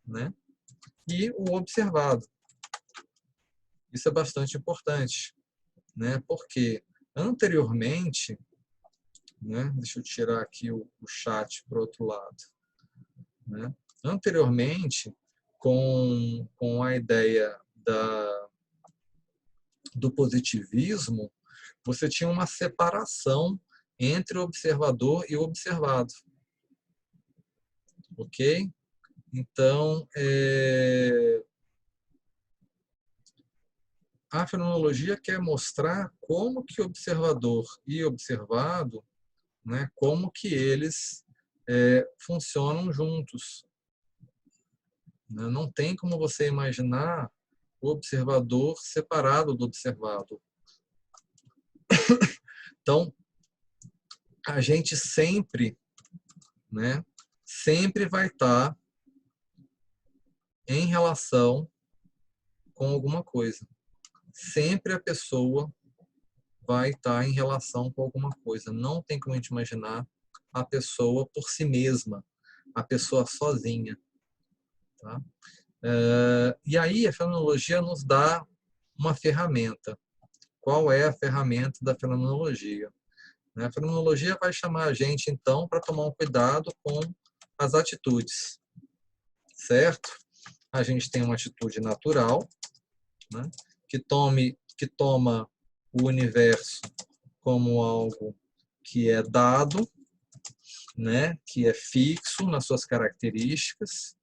né, e o observado. Isso é bastante importante, né, porque anteriormente, né, deixa eu tirar aqui o chat para o outro lado, né, anteriormente, com a ideia do positivismo, você tinha uma separação entre o observador e o observado. Ok? Então, a fenomenologia quer mostrar como que observador e observado, né, como que eles funcionam juntos. Não tem como você imaginar o observador separado do observado. Então, a gente sempre, né, sempre vai estar em relação com alguma coisa. Sempre a pessoa vai estar em relação com alguma coisa. Não tem como a gente imaginar a pessoa por si mesma, a pessoa sozinha. Tá? E aí a fenomenologia nos dá uma ferramenta. Qual é a ferramenta da fenomenologia? A fenomenologia vai chamar a gente, então, para tomar um cuidado com as atitudes. Certo? A gente tem uma atitude natural, né, que toma o universo como algo que é dado, né, que é fixo nas suas características,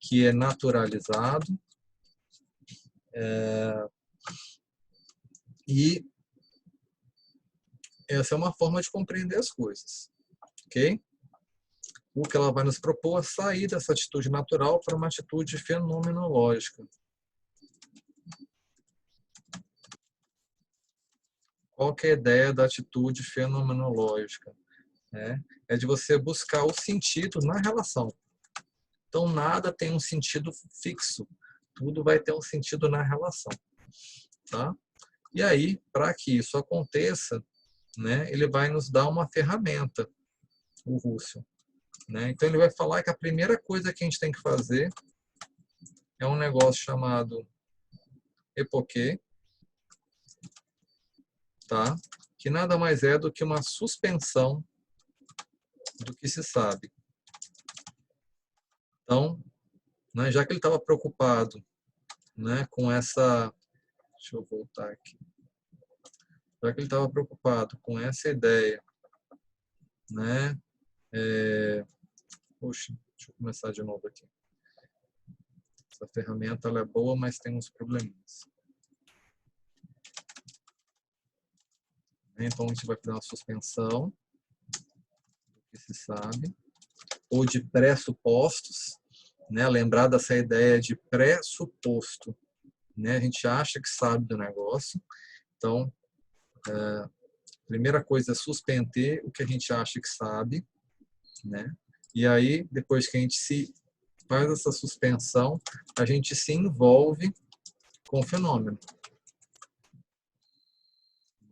que é naturalizado, e essa é uma forma de compreender as coisas, ok? O que ela vai nos propor é sair dessa atitude natural para uma atitude fenomenológica. Qual que é a ideia da atitude fenomenológica? É de você buscar o sentido na relação. Então, nada tem um sentido fixo. Tudo vai ter um sentido na relação. Tá? E aí, para que isso aconteça, né, ele vai nos dar uma ferramenta, o Russell. Né? Então, ele vai falar que a primeira coisa que a gente tem que fazer é um negócio chamado epoquê, tá? Que nada mais é do que uma suspensão do que se sabe. Então, né, já que ele estava preocupado, né, com essa... Deixa eu voltar aqui. Já que ele estava preocupado com essa ideia, né? Poxa, deixa eu começar de novo aqui. Essa ferramenta ela é boa, mas tem uns probleminhas. Então, a gente vai fazer uma suspensão do que se sabe. ou de pressupostos, né? Lembrar dessa ideia de pressuposto, né? A gente acha que sabe do negócio, então, a primeira coisa é suspender o que a gente acha que sabe, né? E aí, depois que a gente se faz essa suspensão, a gente se envolve com o fenômeno,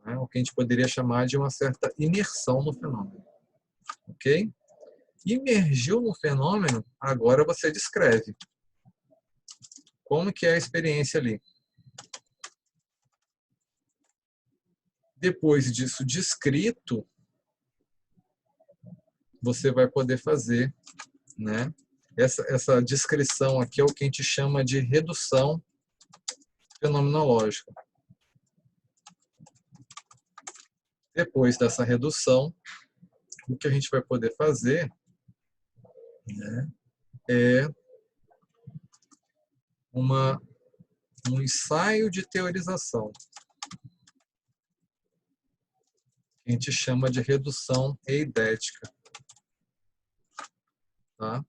né? O que a gente poderia chamar de uma certa imersão no fenômeno, ok? Imergiu no fenômeno, agora você descreve como que é a experiência ali. Depois disso descrito, você vai poder fazer, né? Essa descrição aqui é o que a gente chama de redução fenomenológica. Depois dessa redução, o que a gente vai poder fazer, né, é um ensaio de teorização. A gente chama de redução eidética. Tá?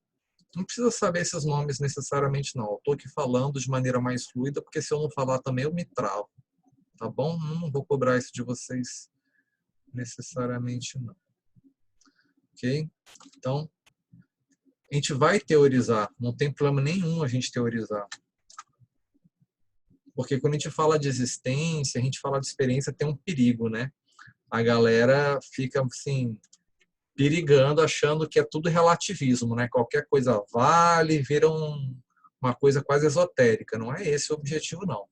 Não precisa saber esses nomes necessariamente, não. Estou aqui falando de maneira mais fluida, porque se eu não falar também eu me travo. Tá bom? Não vou cobrar isso de vocês necessariamente, não. Ok? Então, a gente vai teorizar. Não tem problema nenhum a gente teorizar. Porque quando a gente fala de existência, a gente fala de experiência, tem um perigo, né? A galera fica, assim, perigando, achando que é tudo relativismo, né? Qualquer coisa vale, vira uma coisa quase esotérica. Não é esse o objetivo, não.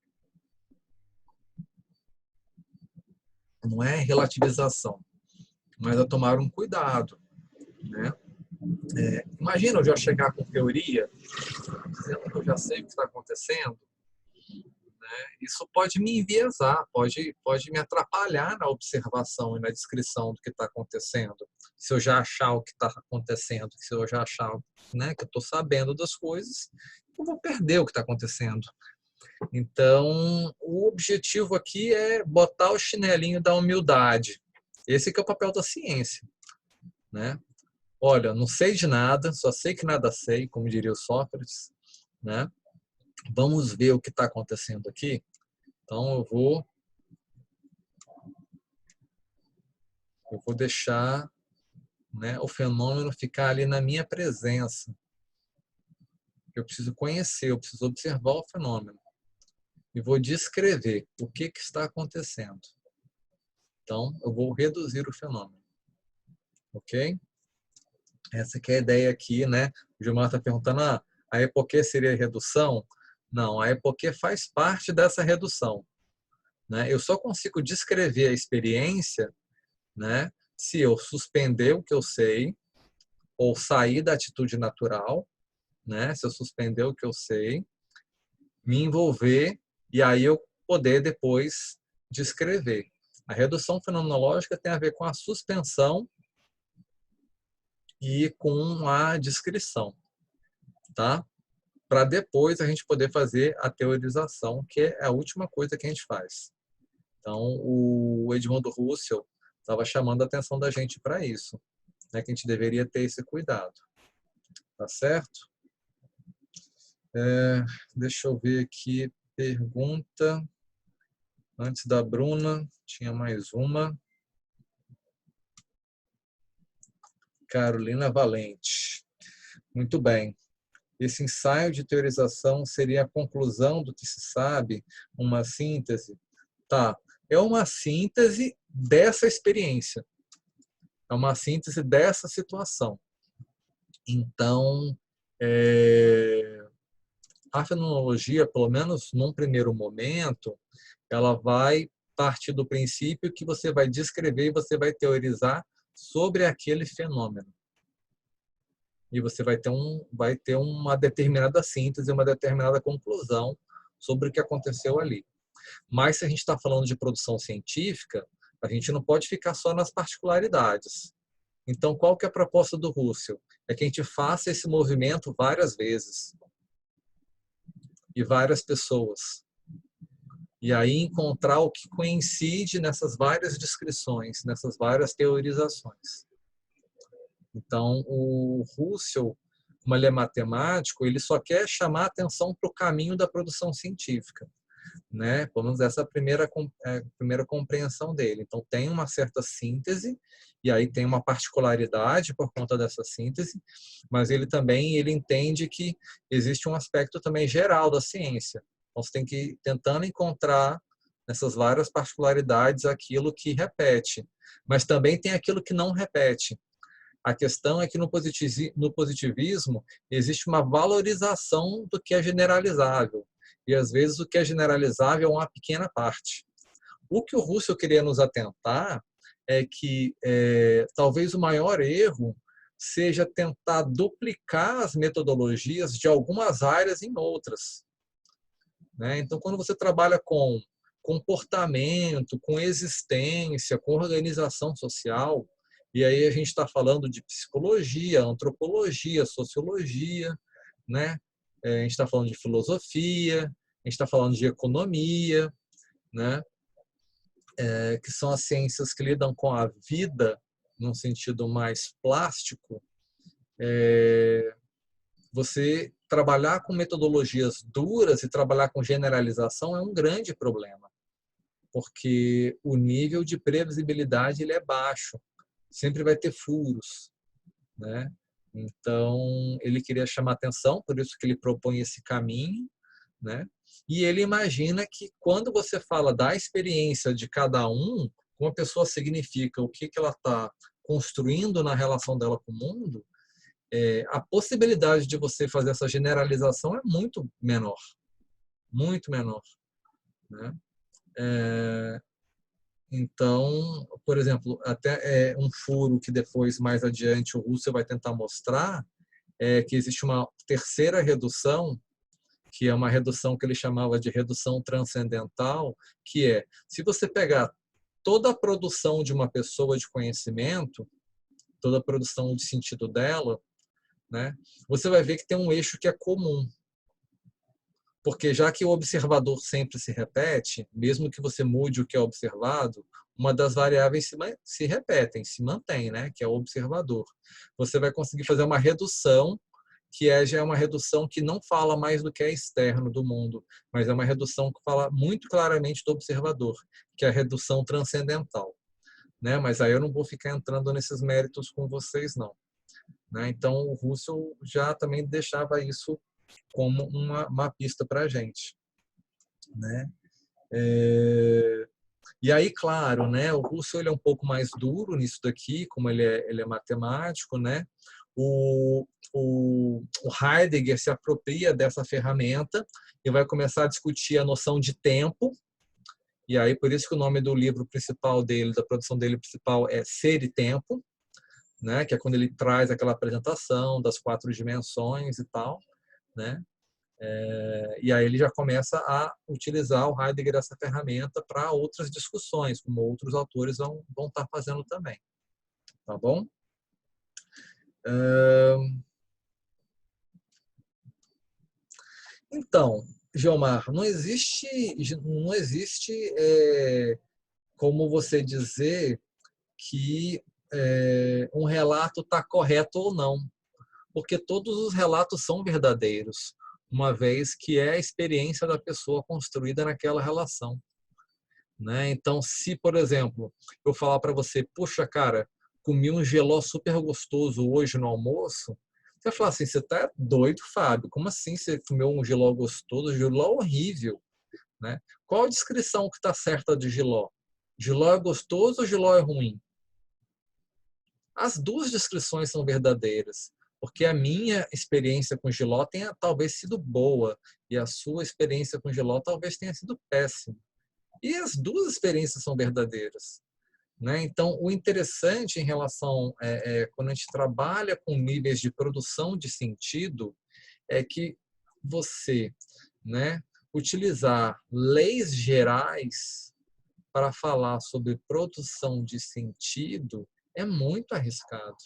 Não é relativização, mas é tomar um cuidado, né? Imagina eu já chegar com teoria, dizendo que eu já sei o que está acontecendo, né? Isso pode me enviesar, pode me atrapalhar na observação e na descrição do que está acontecendo. Se eu já achar o que está acontecendo, se eu já achar, né, que eu estou sabendo das coisas, eu vou perder o que está acontecendo. Então, o objetivo aqui é botar o chinelinho da humildade. Esse que é o papel da ciência, né? Olha, não sei de nada, só sei que nada sei, como diria o Sócrates, né? Vamos ver o que está acontecendo aqui. Então, eu vou deixar, né, o fenômeno ficar ali na minha presença. Eu preciso conhecer, eu preciso observar o fenômeno. E vou descrever o que está acontecendo. Então, eu vou reduzir o fenômeno. Ok? Essa que é a ideia aqui, né? O Gilmar está perguntando, a epoquê seria redução? Não, a epoquê faz parte dessa redução, né? Eu só consigo descrever a experiência, né, se eu suspender o que eu sei ou sair da atitude natural, né? Se eu suspender o que eu sei, me envolver e aí eu poder depois descrever. A redução fenomenológica tem a ver com a suspensão e com a descrição, tá? Para depois a gente poder fazer a teorização, que é a última coisa que a gente faz. Então, o Edmundo Husserl estava chamando a atenção da gente para isso, né? Que a gente deveria ter esse cuidado. Tá certo? Deixa eu ver aqui, pergunta. Antes da Bruna, tinha mais uma. Carolina Valente. Muito bem. Esse ensaio de teorização seria a conclusão do que se sabe, uma síntese? Tá. É uma síntese dessa experiência. É uma síntese dessa situação. Então, a fenomenologia, pelo menos num primeiro momento, ela vai partir do princípio que você vai descrever e você vai teorizar sobre aquele fenômeno. E você vai ter uma determinada síntese, uma determinada conclusão sobre o que aconteceu ali. Mas se a gente está falando de produção científica, a gente não pode ficar só nas particularidades. Então, qual que é a proposta do Husserl? É que a gente faça esse movimento várias vezes. E várias pessoas. E aí encontrar o que coincide nessas várias descrições, nessas várias teorizações. Então, o Russell, como ele é matemático, ele só quer chamar a atenção para o caminho da produção científica, né? Pelo menos essa é a primeira compreensão dele. Então, tem uma certa síntese, e aí tem uma particularidade por conta dessa síntese, mas ele entende que existe um aspecto também geral da ciência. Então, você tem que ir tentando encontrar nessas várias particularidades aquilo que repete, mas também tem aquilo que não repete. A questão é que no positivismo existe uma valorização do que é generalizável. E às vezes o que é generalizável é uma pequena parte. O que o Russell queria nos atentar é que talvez o maior erro seja tentar duplicar as metodologias de algumas áreas em outras, né? Então, quando você trabalha com comportamento, com existência, com organização social, e aí a gente está falando de psicologia, antropologia, sociologia, né? A gente está falando de filosofia, a gente está falando de economia, né? Que são as ciências que lidam com a vida num sentido mais plástico. Você trabalhar com metodologias duras e trabalhar com generalização é um grande problema, porque o nível de previsibilidade ele é baixo, sempre vai ter furos, né? Então, ele queria chamar atenção, por isso que ele propõe esse caminho, né? E ele imagina que quando você fala da experiência de cada um, uma pessoa significa o que ela está construindo na relação dela com o mundo, a possibilidade de você fazer essa generalização é muito menor, né? Então, por exemplo, até um furo que depois, mais adiante, o Russell vai tentar mostrar que existe uma terceira redução, que é uma redução que ele chamava de redução transcendental, que é, se você pegar toda a produção de uma pessoa de conhecimento, toda a produção de sentido dela, né, você vai ver que tem um eixo que é comum. Porque já que o observador sempre se repete, mesmo que você mude o que é observado, uma das variáveis se repetem, se mantém, né? Que é o observador. Você vai conseguir fazer uma redução, que já é uma redução que não fala mais do que é externo do mundo, mas é uma redução que fala muito claramente do observador, que é a redução transcendental, né? Mas aí eu não vou ficar entrando nesses méritos com vocês, não, né? Então, o Russell já também deixava isso como uma pista para a gente, né? E aí, claro, né? O Russell ele é um pouco mais duro nisso daqui, como ele é matemático, né? O Heidegger se apropria dessa ferramenta e vai começar a discutir a noção de tempo. E aí, por isso que o nome do livro principal dele, da produção dele principal, é Ser e Tempo, né? Que é quando ele traz aquela apresentação das 4 dimensões e tal, né? E aí ele já começa a utilizar o Heidegger essa ferramenta para outras discussões, como outros autores vão estar fazendo também. Tá bom? Então, Gilmar, não existe como você dizer que um relato está correto ou não, porque todos os relatos são verdadeiros, uma vez que é a experiência da pessoa construída naquela relação, né? Então, se, por exemplo, eu falar para você, puxa, cara, comi um jiló super gostoso hoje no almoço, você vai falar assim, você tá doido, Fábio? Como assim você comeu um jiló gostoso? Jiló horrível, né? Qual a descrição que está certa de jiló? Jiló é gostoso ou jiló é ruim? As duas descrições são verdadeiras, porque a minha experiência com jiló tenha talvez sido boa e a sua experiência com jiló talvez tenha sido péssima. E as duas experiências são verdadeiras, né? Então, o interessante em relação quando a gente trabalha com níveis de produção de sentido é que você, né, utilizar leis gerais para falar sobre produção de sentido é muito arriscado,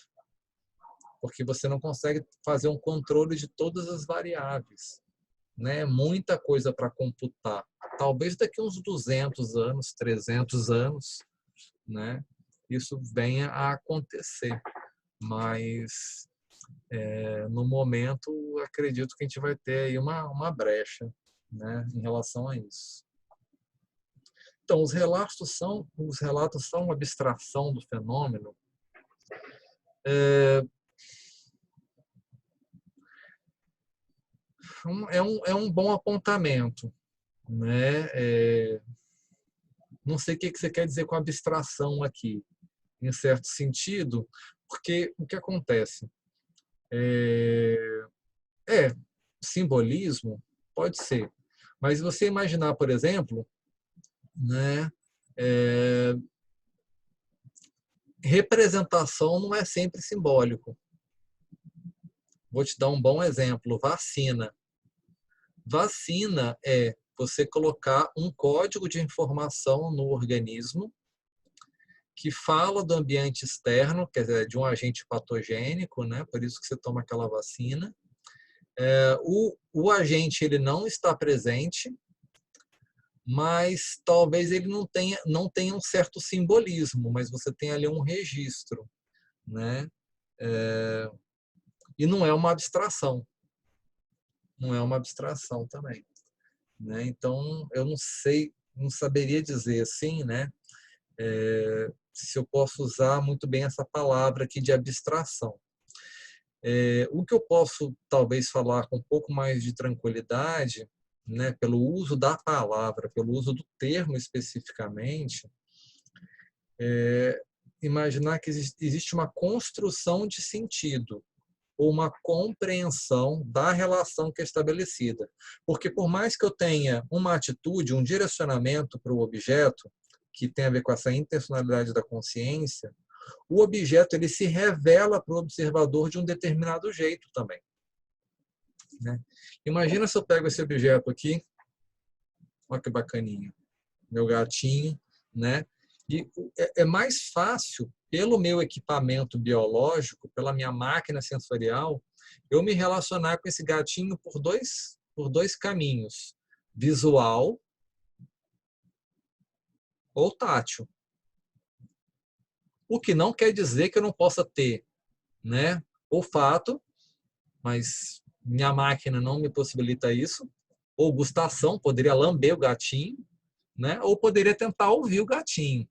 porque você não consegue fazer um controle de todas as variáveis, né? Muita coisa para computar. Talvez daqui a uns 200 anos, 300 anos, né? Isso venha a acontecer. mas no momento acredito que a gente vai ter aí uma brecha, né, em relação a isso. Então, os relatos são uma abstração do fenômeno. É um bom apontamento, né? Não sei o que você quer dizer com abstração aqui, em certo sentido, porque o que acontece? Simbolismo, pode ser, mas você imaginar, por exemplo, né, representação não é sempre simbólico. Vou te dar um bom exemplo, vacina. Vacina é você colocar um código de informação no organismo que fala do ambiente externo, quer dizer, de um agente patogênico, né? Por isso que você toma aquela vacina. O agente ele não está presente, mas talvez ele não tenha um certo simbolismo, mas você tem ali um registro, né? E não é uma abstração. Não é uma abstração também, né? Então, eu não sei, não saberia dizer assim, né? Se eu posso usar muito bem essa palavra aqui de abstração. O que eu posso talvez falar com um pouco mais de tranquilidade, né, pelo uso da palavra, pelo uso do termo especificamente, imaginar que existe uma construção de sentido ou uma compreensão da relação que é estabelecida. Porque por mais que eu tenha uma atitude, um direcionamento para o objeto, que tem a ver com essa intencionalidade da consciência, o objeto ele se revela para o observador de um determinado jeito também, né? Imagina se eu pego esse objeto aqui, olha que bacaninha, meu gatinho, né? E é mais fácil, pelo meu equipamento biológico, pela minha máquina sensorial, eu me relacionar com esse gatinho por dois caminhos, visual ou tátil. O que não quer dizer que eu não possa ter, né, olfato, mas minha máquina não me possibilita isso, ou gustação, poderia lamber o gatinho, né, ou poderia tentar ouvir o gatinho.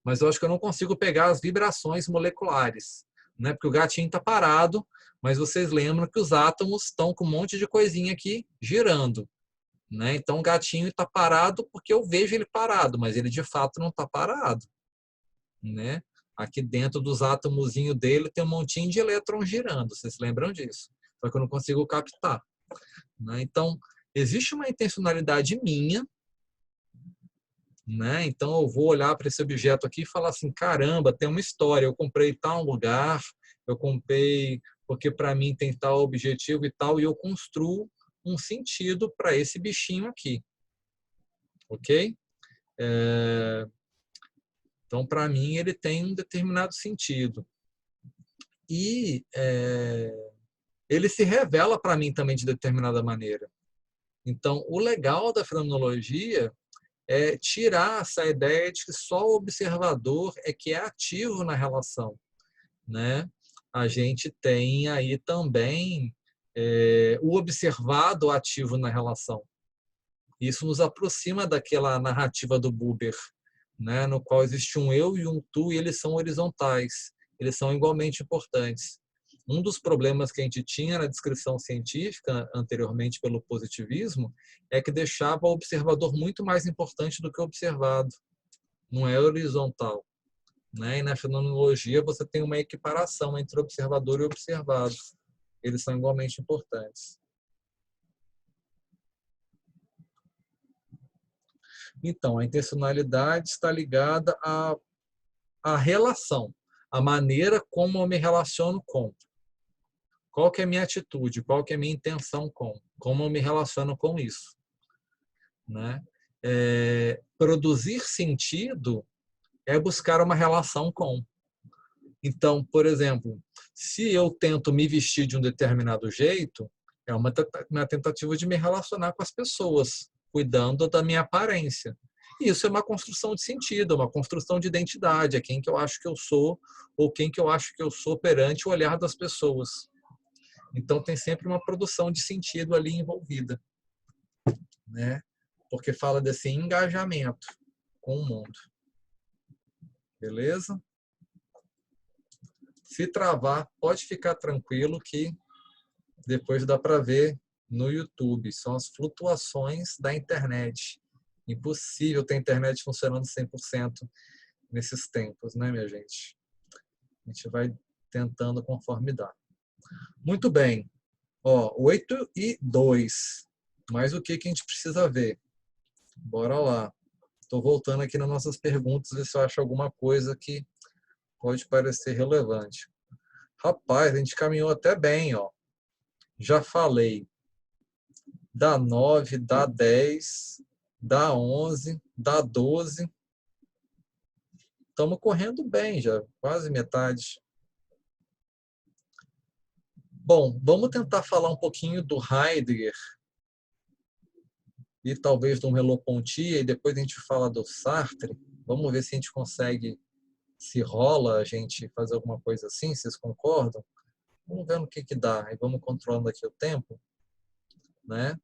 Mas eu acho que eu não consigo pegar as vibrações moleculares, né, porque o gatinho está parado, mas vocês lembram que os átomos estão com um monte de coisinha aqui girando, né? Então o gatinho está parado porque eu vejo ele parado, mas ele de fato não está parado, né? Aqui dentro dos átomozinhos dele tem um montinho de elétrons girando, vocês lembram disso? Só que eu não consigo captar, né? Então, existe uma intencionalidade minha, né? Então, eu vou olhar para esse objeto aqui e falar assim, caramba, tem uma história, eu comprei tal lugar, eu comprei porque para mim tem tal objetivo e tal, e eu construo um sentido para esse bichinho aqui, ok? Então, para mim, ele tem um determinado sentido. E ele se revela para mim também de determinada maneira. Então, o legal da fenomenologia é tirar essa ideia de que só o observador é que é ativo na relação, né? A gente tem aí também o observado ativo na relação. Isso nos aproxima daquela narrativa do Buber, né, no qual existe um eu e um tu, e eles são horizontais, eles são igualmente importantes. Um dos problemas que a gente tinha na descrição científica, anteriormente pelo positivismo, é que deixava o observador muito mais importante do que o observado. Não é horizontal, né? E na fenomenologia você tem uma equiparação entre o observador e o observado. Eles são igualmente importantes. Então, a intencionalidade está ligada à relação, à maneira como eu me relaciono com. Qual que é a minha atitude? Qual que é a minha intenção com? Como eu me relaciono com isso? Né? Produzir sentido é buscar uma relação com. Então, por exemplo, se eu tento me vestir de um determinado jeito, é uma tentativa de me relacionar com as pessoas, cuidando da minha aparência. Isso é uma construção de sentido, uma construção de identidade, é quem que eu acho que eu sou ou quem que eu acho que eu sou perante o olhar das pessoas. Então tem sempre uma produção de sentido ali envolvida, né? Porque fala desse engajamento com o mundo. Beleza? Se travar, pode ficar tranquilo que depois dá para ver no YouTube. São as flutuações da internet. Impossível ter internet funcionando 100% nesses tempos, né, minha gente? A gente vai tentando conforme dá. Muito bem. Ó, 8:02. Mas o que a gente precisa ver? Bora lá. Estou voltando aqui nas nossas perguntas, ver se eu acho alguma coisa que pode parecer relevante. Rapaz, a gente caminhou até bem, ó. Já falei da 9, da 10, da 11, da 12. Estamos correndo bem já, quase metade. Bom, vamos tentar falar um pouquinho do Heidegger e talvez do Merleau-Ponty, e depois a gente fala do Sartre. Vamos ver se a gente consegue, se rola a gente fazer alguma coisa assim, vocês concordam? Vamos ver no que dá, e vamos controlando aqui o tempo, né?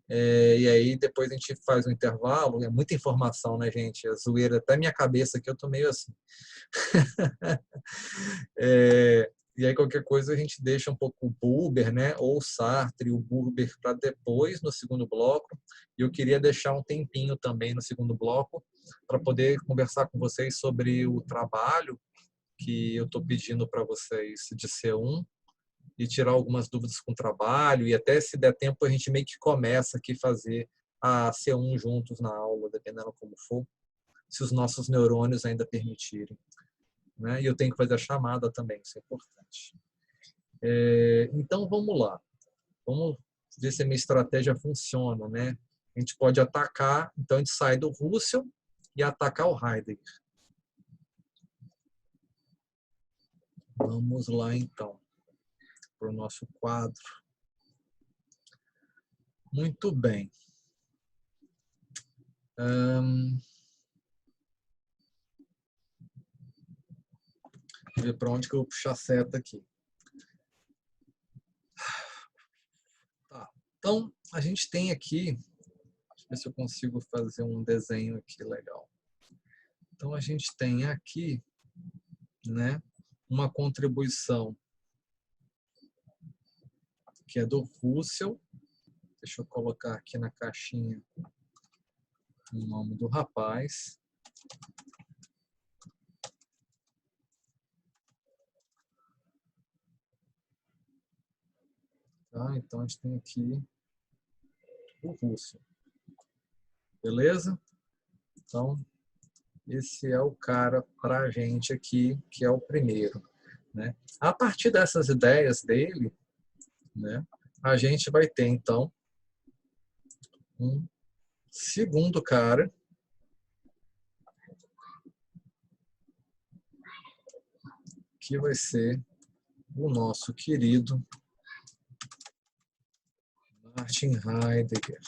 E aí depois a gente faz um intervalo, é muita informação, né, gente? A zoeira, até minha cabeça aqui, eu tô meio assim. E aí qualquer coisa a gente deixa um pouco o Buber, né, ou o Sartre, o Buber para depois, no segundo bloco. E eu queria deixar um tempinho também no segundo bloco para poder conversar com vocês sobre o trabalho que eu estou pedindo para vocês de C1 e tirar algumas dúvidas com o trabalho, e até se der tempo a gente meio que começa aqui a fazer a C1 juntos na aula, dependendo como for, se os nossos neurônios ainda permitirem, né? E eu tenho que fazer a chamada também, isso é importante. Então vamos lá, vamos ver se a minha estratégia funciona, né? A gente pode atacar, então a gente sai do Russell e atacar o Heidegger. Vamos lá então para o nosso quadro. Muito bem. Deixa eu ver para onde que eu vou puxar a seta aqui. Tá. Então, a gente tem aqui, deixa eu ver se eu consigo fazer um desenho aqui legal. Então, a gente tem aqui, né, uma contribuição que é do Russell. Deixa eu colocar aqui na caixinha o nome do rapaz. Tá? Então, a gente tem aqui o Russell. Beleza? Então, esse é o cara para a gente aqui, que é o primeiro, né? A partir dessas ideias dele, né, a gente vai ter, então, um segundo cara que vai ser o nosso querido Martin Heidegger.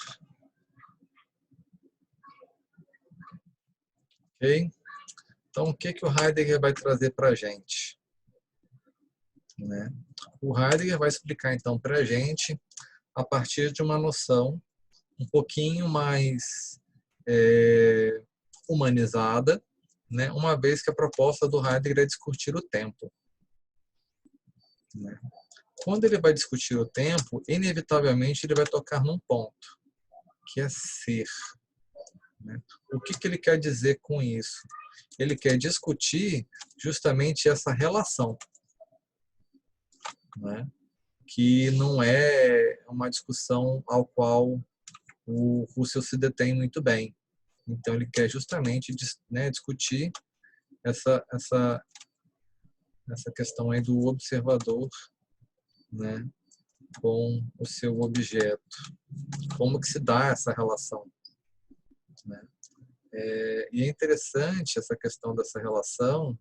Ok? Então, o que o Heidegger vai trazer para a gente? Né? O Heidegger vai explicar, então, para a gente, a partir de uma noção um pouquinho mais humanizada, né? Uma vez que a proposta do Heidegger é discutir o tempo. Né? Quando ele vai discutir o tempo, inevitavelmente ele vai tocar num ponto, que é ser. Né? O que ele quer dizer com isso? Ele quer discutir justamente essa relação, né? Que não é uma discussão ao qual o Russell se detém muito bem. Então, ele quer justamente, né, discutir essa questão aí do observador, né, com o seu objeto. Como que se dá essa relação? Né? E é interessante essa questão dessa relação,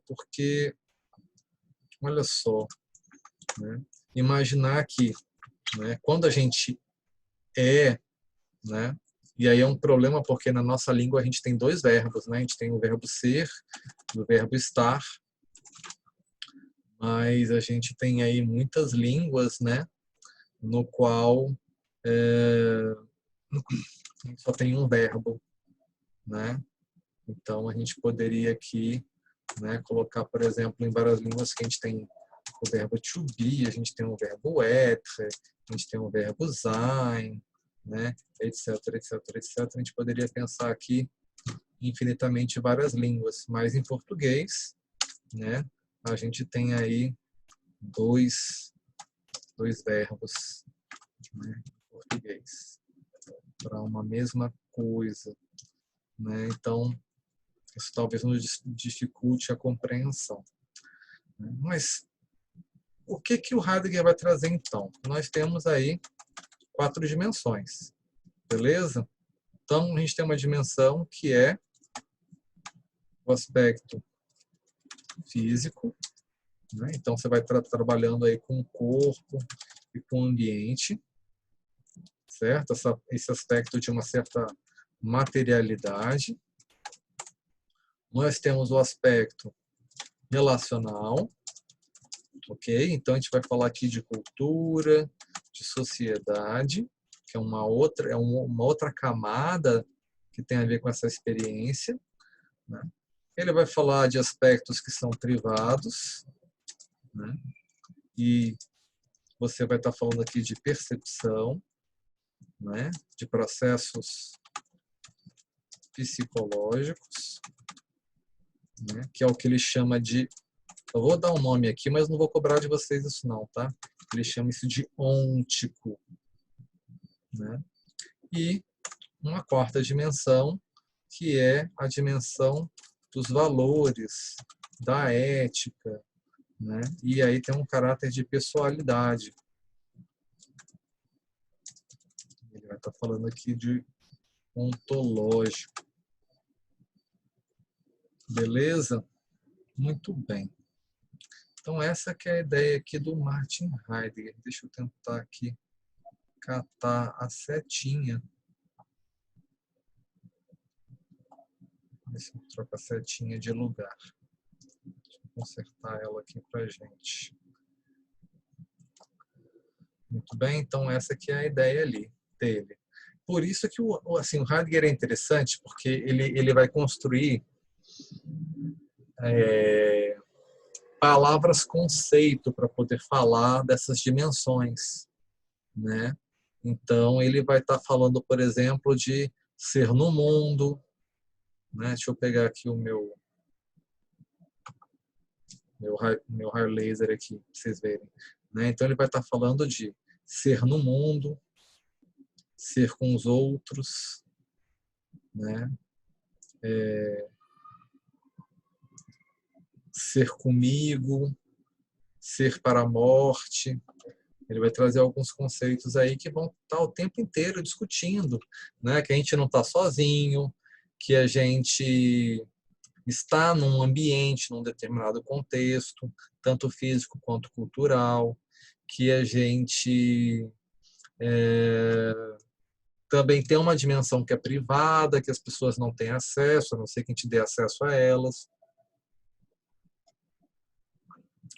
porque, olha só, né, imaginar que, né, quando a gente é, né, E aí é um problema porque na nossa língua a gente tem dois verbos, né? A gente tem o verbo ser e o verbo estar, mas a gente tem aí muitas línguas, né? No qual a gente só tem um verbo, né? Então a gente poderia aqui, né, colocar, por exemplo, em várias línguas que a gente tem o verbo to be, a gente tem o verbo être, a gente tem o verbo sein, né, etc, etc, etc. A gente poderia pensar aqui infinitamente várias línguas, mas em português, né, a gente tem aí dois verbos, né, em português para uma mesma coisa, né? Então isso talvez nos dificulte a compreensão, né? Mas o que que o Heidegger vai trazer então? Nós temos aí 4 dimensões, beleza? Então a gente tem uma dimensão que é o aspecto físico, né? Então você vai trabalhando aí com o corpo e com o ambiente, certo? Esse aspecto de uma certa materialidade. Nós temos o aspecto relacional, ok? Então a gente vai falar aqui de cultura, de sociedade, que é uma outra camada que tem a ver com essa experiência, né? Ele vai falar de aspectos que são privados, né? E você vai estar falando aqui de percepção, né? De processos psicológicos, né? Que é o que ele chama de... Eu vou dar um nome aqui, mas não vou cobrar de vocês isso não, tá? Ele chama isso de ôntico, né? E uma quarta dimensão, que é a dimensão dos valores, da ética, né? E aí tem um caráter de pessoalidade. Ele vai estar falando aqui de ontológico. Beleza? Muito bem. Então essa que é a ideia aqui do Martin Heidegger. Deixa eu tentar aqui catar a setinha. Ver se eu troco a setinha de lugar. Deixa eu consertar ela aqui pra gente. Muito bem, então essa que é a ideia ali dele. Por isso que assim, o Heidegger é interessante, porque ele vai construir palavras-conceito para poder falar dessas dimensões, né? Então, ele vai estar falando, por exemplo, de ser no mundo, né? Deixa eu pegar aqui o meu raio laser aqui, para vocês verem, né? Então, ele vai estar falando de ser no mundo, ser com os outros, né? Ser comigo, ser para a morte. Ele vai trazer alguns conceitos aí que vão estar o tempo inteiro discutindo, né? Que a gente não está sozinho, que a gente está num ambiente, num determinado contexto, tanto físico quanto cultural, que a gente também tem uma dimensão que é privada, que as pessoas não têm acesso, a não ser que a gente dê acesso a elas,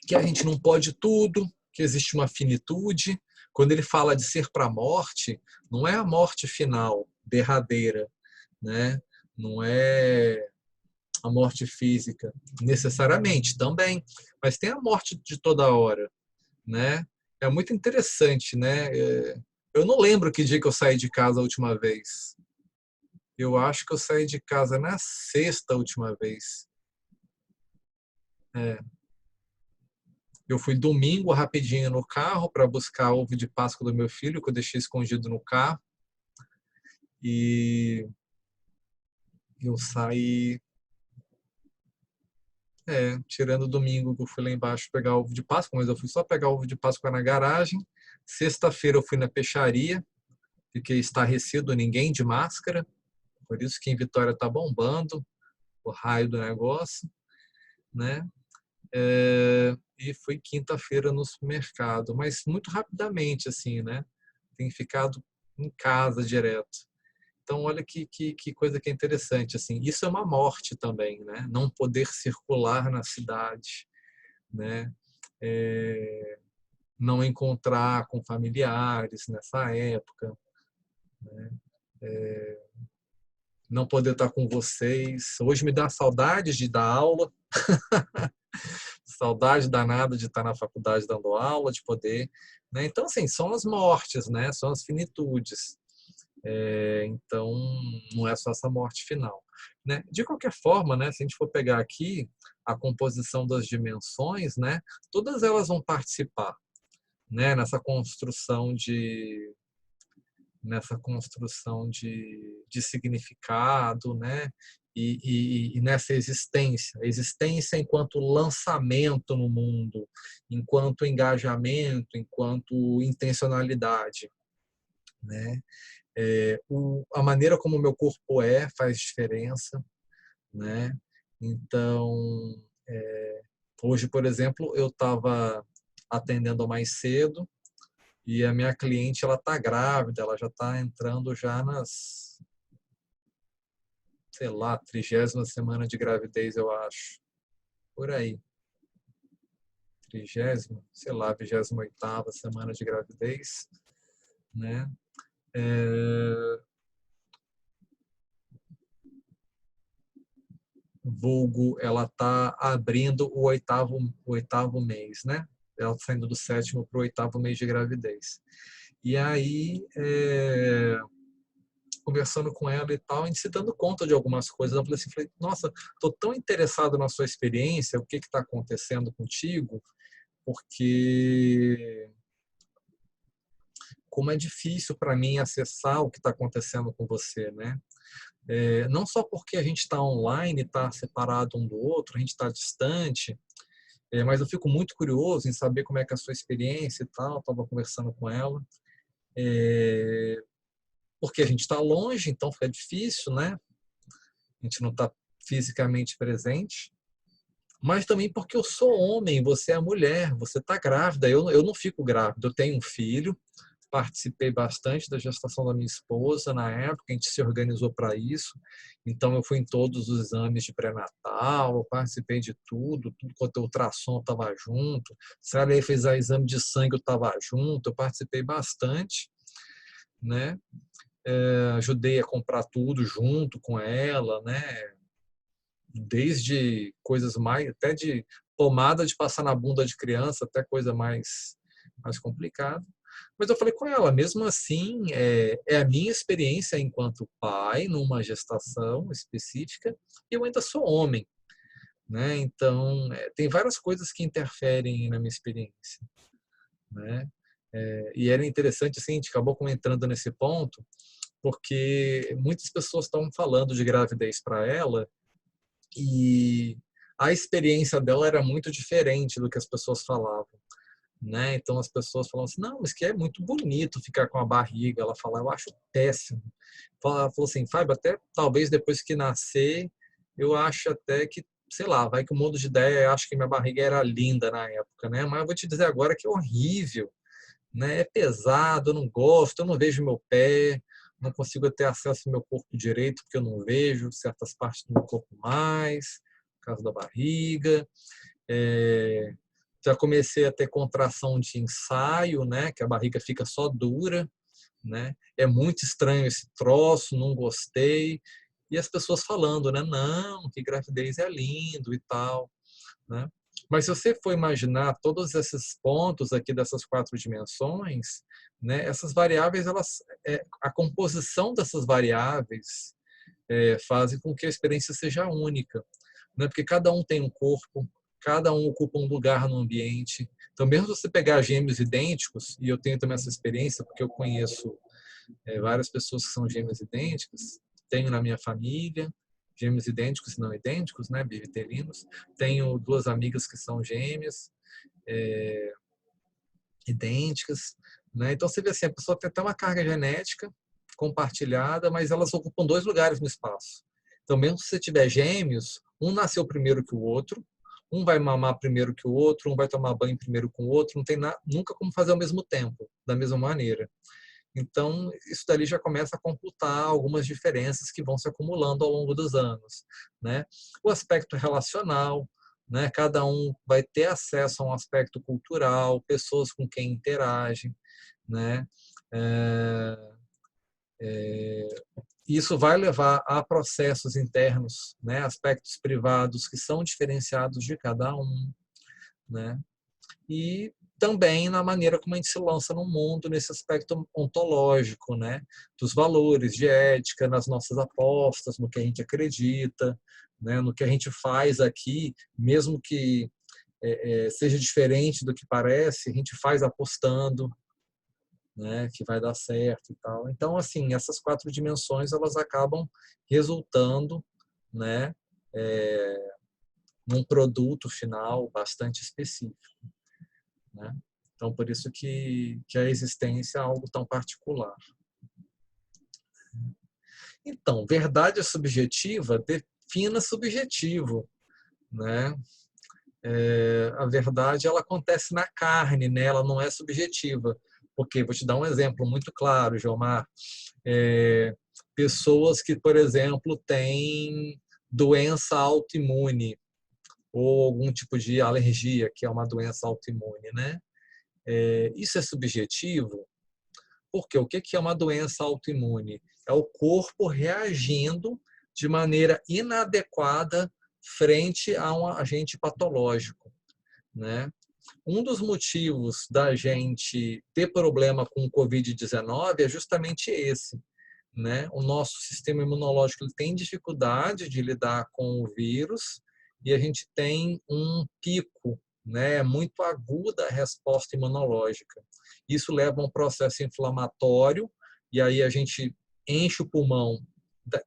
que a gente não pode tudo, que existe uma finitude. Quando ele fala de ser para a morte, não é a morte final, derradeira, né? Não é a morte física, necessariamente, também, mas tem a morte de toda hora, né? É muito interessante, né? Eu não lembro que dia que eu saí de casa a última vez. Eu acho que eu saí de casa na sexta última vez. Eu fui domingo rapidinho no carro para buscar ovo de Páscoa do meu filho, que eu deixei escondido no carro. E eu saí, tirando o domingo que eu fui lá embaixo pegar ovo de Páscoa, mas eu fui só pegar ovo de Páscoa na garagem. Sexta-feira eu fui na peixaria, fiquei estarrecido, ninguém de máscara, por isso que em Vitória tá bombando o raio do negócio, né? E fui quinta-feira no supermercado, mas muito rapidamente, assim, né? Tenho ficado em casa direto. Então, olha que coisa que é interessante. Assim, isso é uma morte também, né? Não poder circular na cidade, né? Não encontrar com familiares nessa época, né? Não poder estar com vocês. Hoje me dá saudades de dar aula, saudade danada de estar na faculdade dando aula, de poder, né? Então, assim, são as mortes, né? São as finitudes. Então, não é só essa morte final, né? De qualquer forma, né? Se a gente for pegar aqui a composição das dimensões, né? Todas elas vão participar, né? Nessa construção de significado, né? E nessa existência enquanto lançamento no mundo, enquanto engajamento, enquanto intencionalidade, né? A maneira como o meu corpo faz diferença, né? Então, hoje, por exemplo, eu estava atendendo mais cedo e a minha cliente, ela está grávida, ela já está entrando já nas, sei lá, 30ª semana de gravidez, eu acho. Por aí. 30ª, sei lá, 28ª semana de gravidez, né? Vulgo, ela está abrindo o oitavo mês, né? Ela está saindo do 7º para o 8º mês de gravidez. E aí, conversando com ela e tal, a gente se dando conta de algumas coisas. Eu falei, nossa, estou tão interessado na sua experiência, o que está acontecendo contigo, porque como é difícil para mim acessar o que está acontecendo com você, né? Não só porque a gente está online, está separado um do outro, a gente está distante, mas eu fico muito curioso em saber como é que é a sua experiência e tal. Estava conversando com ela, porque a gente está longe, então fica difícil, né? A gente não está fisicamente presente, mas também porque eu sou homem, você é mulher, você está grávida, eu não fico grávida, eu tenho um filho, participei bastante da gestação da minha esposa na época, a gente se organizou para isso, então eu fui em todos os exames de pré-natal, eu participei de tudo quanto o ultrassom estava junto, se ela fez o exame de sangue eu estava junto, eu participei bastante, né? Ajudei a comprar tudo junto com ela, né? Desde coisas mais, até de pomada de passar na bunda de criança, até coisa mais complicada. Mas eu falei com ela, mesmo assim, é a minha experiência enquanto pai, numa gestação específica, e eu ainda sou homem, né? Então, tem várias coisas que interferem na minha experiência, né? E era interessante, assim, a gente acabou entrando nesse ponto, porque muitas pessoas estavam falando de gravidez para ela, e a experiência dela era muito diferente do que as pessoas falavam, né? Então as pessoas falam assim, não, mas que é muito bonito ficar com a barriga. Ela fala, eu acho péssimo. Ela falou assim, Fábio, até talvez depois que nascer, eu acho até que, sei lá, vai que o mundo de ideia, eu acho que minha barriga era linda na época, né? Mas eu vou te dizer agora que é horrível, né? É pesado, eu não gosto, eu não vejo meu pé, não consigo ter acesso ao meu corpo direito porque eu não vejo certas partes do meu corpo mais, por causa da barriga. Já comecei a ter contração de ensaio, né? Que a barriga fica só dura, né? É muito estranho esse troço, não gostei. E as pessoas falando, né? Não, que gravidez é lindo e tal, né? Mas se você for imaginar todos esses pontos aqui dessas 4 dimensões, né? Essas variáveis, a composição dessas variáveis fazem com que a experiência seja única, né? Porque cada um tem um corpo, cada um ocupa um lugar no ambiente. Então, mesmo você pegar gêmeos idênticos, e eu tenho também essa experiência, porque eu conheço várias pessoas que são gêmeos idênticos, tenho na minha família, gêmeos idênticos e não idênticos, né, bivitelinos. Tenho 2 amigas que são gêmeas, idênticas, né? Então, você vê assim, a pessoa tem até uma carga genética compartilhada, mas elas ocupam 2 lugares no espaço. Então, mesmo se você tiver gêmeos, um nasceu primeiro que o outro, um vai mamar primeiro que o outro, um vai tomar banho primeiro com o outro, não tem nunca como fazer ao mesmo tempo, da mesma maneira. Então, isso dali já começa a computar algumas diferenças que vão se acumulando ao longo dos anos, né? O aspecto relacional, né? Cada um vai ter acesso a um aspecto cultural, pessoas com quem interagem, né? Isso vai levar a processos internos, né? Aspectos privados que são diferenciados de cada um, né? E também na maneira como a gente se lança no mundo nesse aspecto ontológico, né? Dos valores de ética, nas nossas apostas, no que a gente acredita, né? No que a gente faz aqui, mesmo que seja diferente do que parece, a gente faz apostando, né? Que vai dar certo e tal. Então, assim, essas 4 dimensões elas acabam resultando, né? Num produto final bastante específico, né? Então, por isso que a existência é algo tão particular. Então, verdade subjetiva defina subjetivo, né? A verdade ela acontece na carne, né? Ela não é subjetiva. Porque, vou te dar um exemplo muito claro, Gilmar. Pessoas que, por exemplo, têm doença autoimune ou algum tipo de alergia, que é uma doença autoimune, né? Isso é subjetivo? Porque o que é uma doença autoimune? É o corpo reagindo de maneira inadequada frente a um agente patológico, né? Um dos motivos da gente ter problema com o Covid-19 é justamente esse, né? O nosso sistema imunológico ele tem dificuldade de lidar com o vírus e a gente tem um pico, né, muito aguda a resposta imunológica. Isso leva a um processo inflamatório e aí a gente enche o pulmão,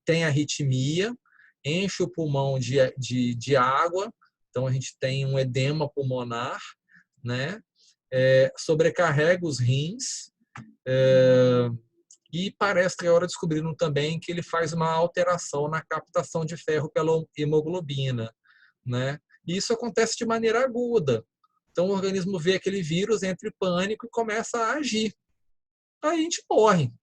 tem arritmia, enche o pulmão de água, então a gente tem um edema pulmonar, né? Sobrecarrega os rins, e parece que agora descobriram também que ele faz uma alteração na captação de ferro pela hemoglobina, né? E isso acontece de maneira aguda. Então o organismo vê aquele vírus, entra em pânico e começa a agir. Aí a gente morre,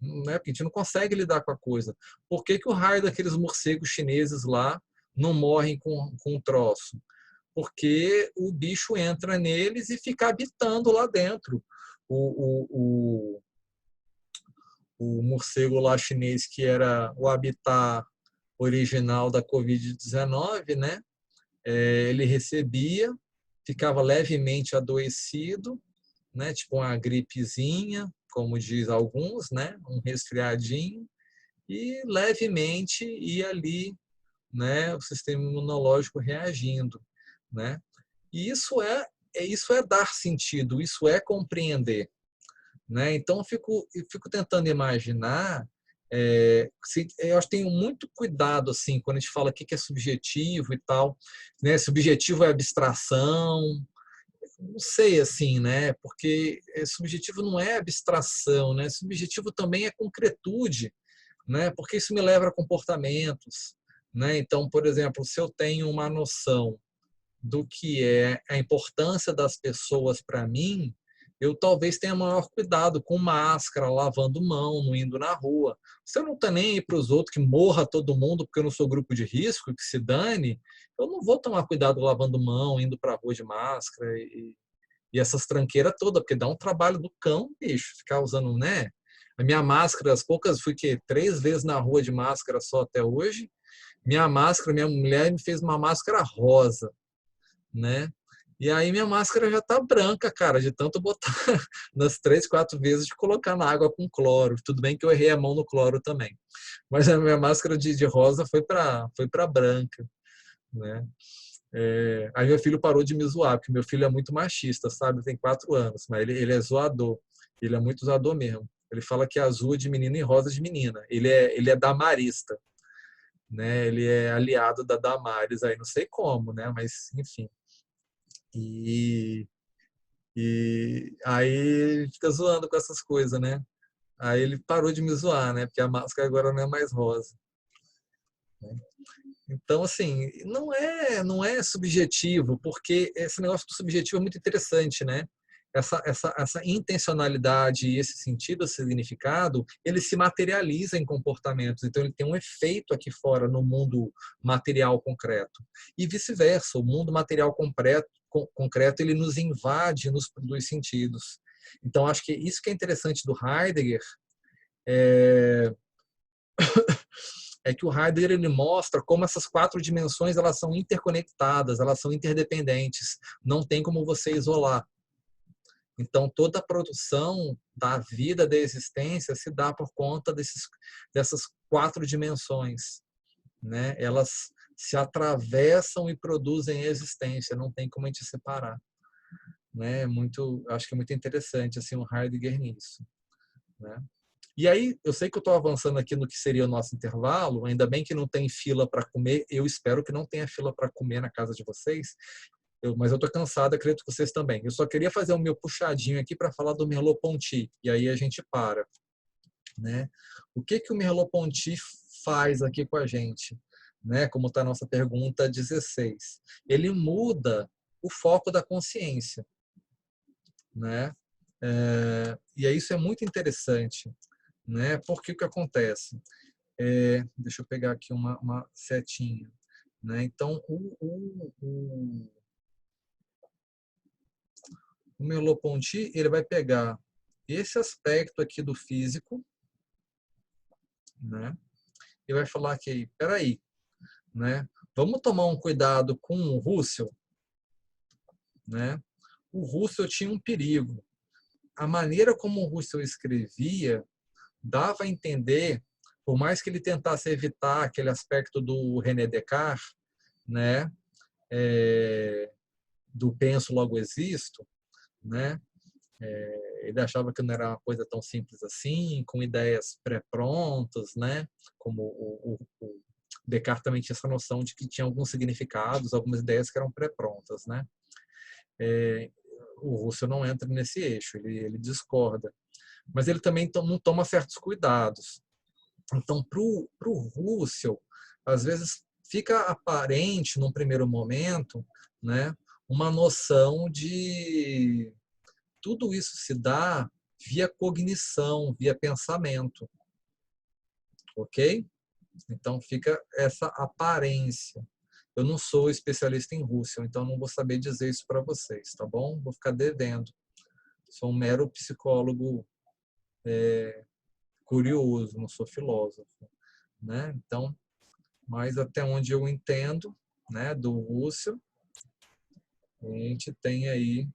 né? Porque a gente não consegue lidar com a coisa. Por que o raio daqueles morcegos chineses lá não morrem com um troço? Porque o bicho entra neles e fica habitando lá dentro. O morcego lá chinês, que era o habitat original da Covid-19, né? Ele recebia, ficava levemente adoecido, né? Tipo uma gripezinha, como diz alguns, né? Um resfriadinho, e levemente ia ali, né? O sistema imunológico reagindo, né? E isso é dar sentido, isso é compreender, né? Então, eu fico tentando imaginar. Eu acho que tenho muito cuidado assim quando a gente fala o que é subjetivo e tal, né? Subjetivo é abstração, não sei assim, né? Porque subjetivo não é abstração, né? Subjetivo também é concretude, né? Porque isso me leva a comportamentos, né? Então, por exemplo, se eu tenho uma noção do que é a importância das pessoas para mim, eu talvez tenha maior cuidado com máscara, lavando mão, não indo na rua. Se eu não estou nem aí para os outros, que morra todo mundo porque eu não sou grupo de risco, que se dane, eu não vou tomar cuidado lavando mão, indo para a rua de máscara e essas tranqueiras todas, porque dá um trabalho do cão, bicho, ficar usando, né? A minha máscara, as poucas, fui que 3 vezes na rua de máscara só até hoje. Minha máscara, minha mulher me fez uma máscara rosa, né? E aí minha máscara já tá branca, cara, de tanto botar nas 3, 4 vezes de colocar na água com cloro. Tudo bem que eu errei a mão no cloro também. Mas a minha máscara de rosa foi para branca, né? Aí meu filho parou de me zoar, porque meu filho é muito machista, sabe? Tem 4 anos, mas ele é zoador. Ele é muito zoador mesmo. Ele fala que azul é de menina e rosa é de menina. Ele é damarista, né? Ele é aliado da Damares, aí não sei como, né? Mas, enfim. E aí fica zoando com essas coisas, né? Aí ele parou de me zoar, né? Porque a máscara agora não é mais rosa. Então, assim, não é subjetivo, porque esse negócio do subjetivo é muito interessante, né? essa intencionalidade e esse sentido, esse significado, ele se materializa em comportamentos. Então, ele tem um efeito aqui fora no mundo material concreto. E vice-versa, o mundo material concreto ele nos invade, nos produz sentidos. Então, acho que isso que é interessante do Heidegger é que o Heidegger ele mostra como essas 4 dimensões elas são interconectadas, elas são interdependentes. Não tem como você isolar. Então, toda a produção da vida, da existência, se dá por conta dessas 4 dimensões, né? Elas se atravessam e produzem existência, não tem como a gente separar, né? Acho que é muito interessante assim, o Heidegger nisso, né? E aí, eu sei que eu estou avançando aqui no que seria o nosso intervalo, ainda bem que não tem fila para comer, eu espero que não tenha fila para comer na casa de vocês, mas eu estou cansado, acredito que vocês também. Eu só queria fazer o meu puxadinho aqui para falar do Merleau-Ponty, e aí a gente para, né? O que o Merleau-Ponty faz aqui com a gente, né? Como está a nossa pergunta 16. Ele muda o foco da consciência, né? E aí isso é muito interessante, né? Porque o que acontece? Deixa eu pegar aqui uma setinha, né? Então, o Merleau-Ponty ele vai pegar esse aspecto aqui do físico, né? E vai falar que, peraí, né? Vamos tomar um cuidado com o Russell, né? O Russell tinha um perigo. A maneira como o Russell escrevia dava a entender, por mais que ele tentasse evitar aquele aspecto do René Descartes, né? Do penso logo existo, né? Ele achava que não era uma coisa tão simples assim, com ideias pré-prontas, né? Como o Descartes também tinha essa noção de que tinha alguns significados, algumas ideias que eram pré-prontas, né? O Russell não entra nesse eixo, ele discorda. Mas ele também não toma certos cuidados. Então, para o Russell, às vezes fica aparente, num primeiro momento, né, uma noção de tudo isso se dá via cognição, via pensamento. Ok? Então, fica essa aparência. Eu não sou especialista em Russell, então não vou saber dizer isso para vocês, tá bom? Vou ficar devendo. Sou um mero psicólogo curioso, não sou filósofo, né? Então, mas até onde eu entendo, né, do Russell, a gente tem aí